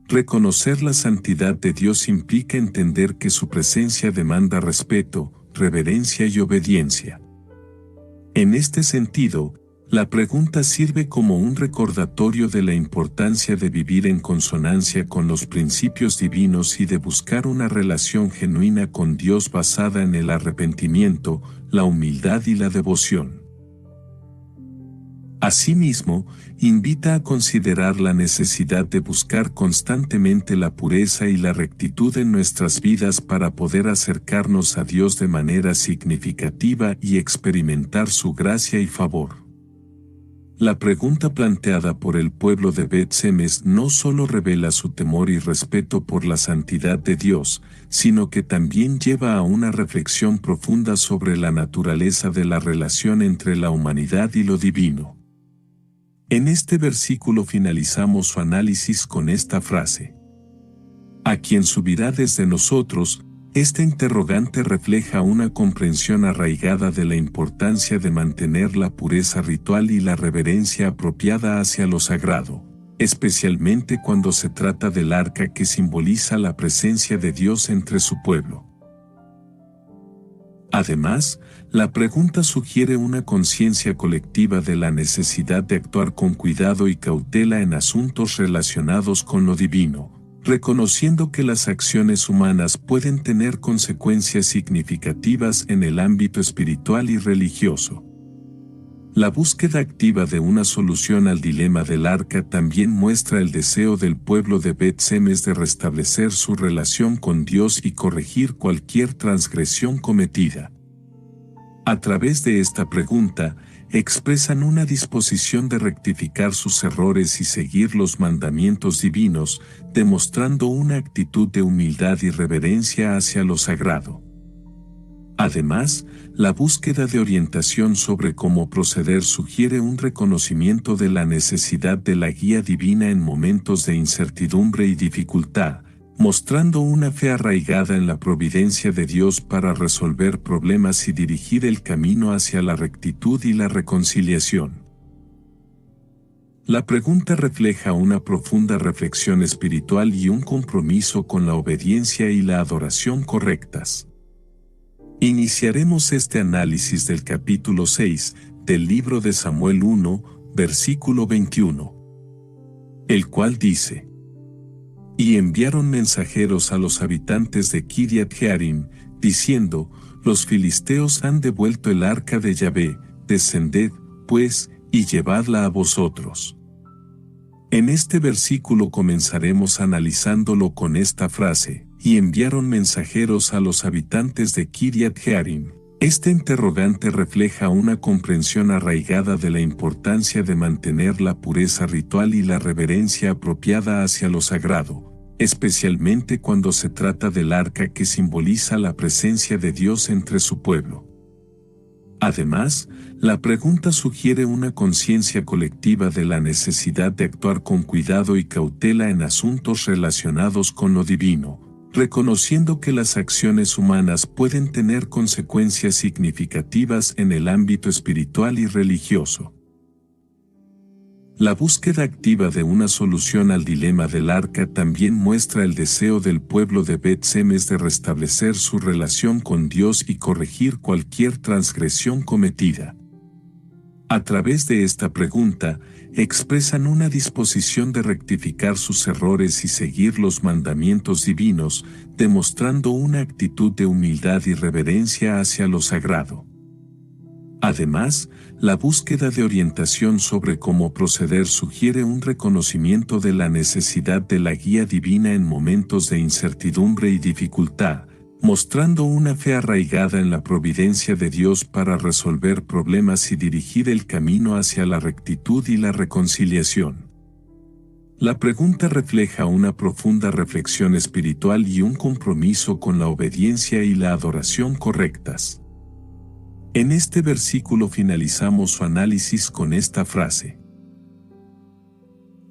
Reconocer la santidad de Dios implica entender que su presencia demanda respeto, reverencia y obediencia. En este sentido, la pregunta sirve como un recordatorio de la importancia de vivir en consonancia con los principios divinos y de buscar una relación genuina con Dios basada en el arrepentimiento, la humildad y la devoción. Asimismo, invita a considerar la necesidad de buscar constantemente la pureza y la rectitud en nuestras vidas para poder acercarnos a Dios de manera significativa y experimentar su gracia y favor. La pregunta planteada por el pueblo de Bet-Semes no solo revela su temor y respeto por la santidad de Dios, sino que también lleva a una reflexión profunda sobre la naturaleza de la relación entre la humanidad y lo divino. En este versículo finalizamos su análisis con esta frase: ¿a quién subirá desde nosotros? Esta interrogante refleja una comprensión arraigada de la importancia de mantener la pureza ritual y la reverencia apropiada hacia lo sagrado, especialmente cuando se trata del arca que simboliza la presencia de Dios entre su pueblo. Además, la pregunta sugiere una conciencia colectiva de la necesidad de actuar con cuidado y cautela en asuntos relacionados con lo divino, reconociendo que las acciones humanas pueden tener consecuencias significativas en el ámbito espiritual y religioso. La búsqueda activa de una solución al dilema del arca también muestra el deseo del pueblo de Bet-Semes de restablecer su relación con Dios y corregir cualquier transgresión cometida. A través de esta pregunta, expresan una disposición de rectificar sus errores y seguir los mandamientos divinos, demostrando una actitud de humildad y reverencia hacia lo sagrado. Además, la búsqueda de orientación sobre cómo proceder sugiere un reconocimiento de la necesidad de la guía divina en momentos de incertidumbre y dificultad, mostrando una fe arraigada en la providencia de Dios para resolver problemas y dirigir el camino hacia la rectitud y la reconciliación. La pregunta refleja una profunda reflexión espiritual y un compromiso con la obediencia y la adoración correctas. Iniciaremos este análisis del capítulo 6 del libro de Samuel 1, versículo 21, el cual dice: Y enviaron mensajeros a los habitantes de Kiriat Jearim, diciendo: Los filisteos han devuelto el arca de Yahvé, descended, pues, y llevadla a vosotros. En este versículo comenzaremos analizándolo con esta frase: y enviaron mensajeros a los habitantes de Kiriat Jearim. Este interrogante refleja una comprensión arraigada de la importancia de mantener la pureza ritual y la reverencia apropiada hacia lo sagrado, especialmente cuando se trata del arca que simboliza la presencia de Dios entre su pueblo. Además, la pregunta sugiere una conciencia colectiva de la necesidad de actuar con cuidado y cautela en asuntos relacionados con lo divino, reconociendo que las acciones humanas pueden tener consecuencias significativas en el ámbito espiritual y religioso. La búsqueda activa de una solución al dilema del arca también muestra el deseo del pueblo de Bet-Semes de restablecer su relación con Dios y corregir cualquier transgresión cometida. A través de esta pregunta, expresan una disposición de rectificar sus errores y seguir los mandamientos divinos, demostrando una actitud de humildad y reverencia hacia lo sagrado. Además, la búsqueda de orientación sobre cómo proceder sugiere un reconocimiento de la necesidad de la guía divina en momentos de incertidumbre y dificultad, mostrando una fe arraigada en la providencia de Dios para resolver problemas y dirigir el camino hacia la rectitud y la reconciliación. La pregunta refleja una profunda reflexión espiritual y un compromiso con la obediencia y la adoración correctas. En este versículo finalizamos su análisis con esta frase: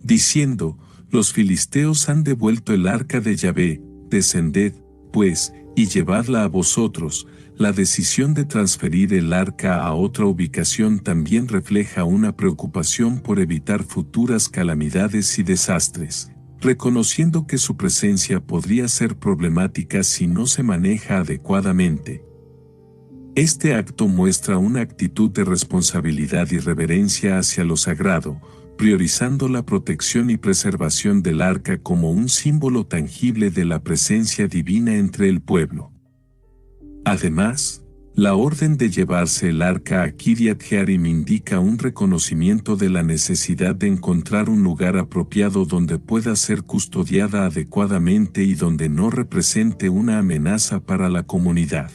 diciendo: Los filisteos han devuelto el arca de Yahvé, descended, pues, y llevadla a vosotros. La decisión de transferir el arca a otra ubicación también refleja una preocupación por evitar futuras calamidades y desastres, reconociendo que su presencia podría ser problemática si no se maneja adecuadamente. Este acto muestra una actitud de responsabilidad y reverencia hacia lo sagrado, priorizando la protección y preservación del arca como un símbolo tangible de la presencia divina entre el pueblo. Además, la orden de llevarse el arca a Kiryat Jearim indica un reconocimiento de la necesidad de encontrar un lugar apropiado donde pueda ser custodiada adecuadamente y donde no represente una amenaza para la comunidad.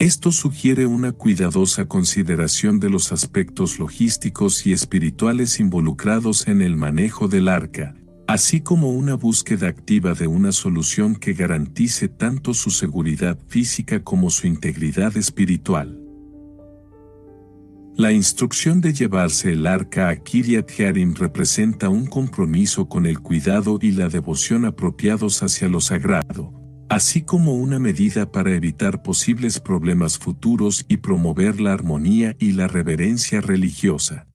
Esto sugiere una cuidadosa consideración de los aspectos logísticos y espirituales involucrados en el manejo del arca, así como una búsqueda activa de una solución que garantice tanto su seguridad física como su integridad espiritual. La instrucción de llevarse el arca a Kiryat Jearim representa un compromiso con el cuidado y la devoción apropiados hacia lo sagrado, así como una medida para evitar posibles problemas futuros y promover la armonía y la reverencia religiosa.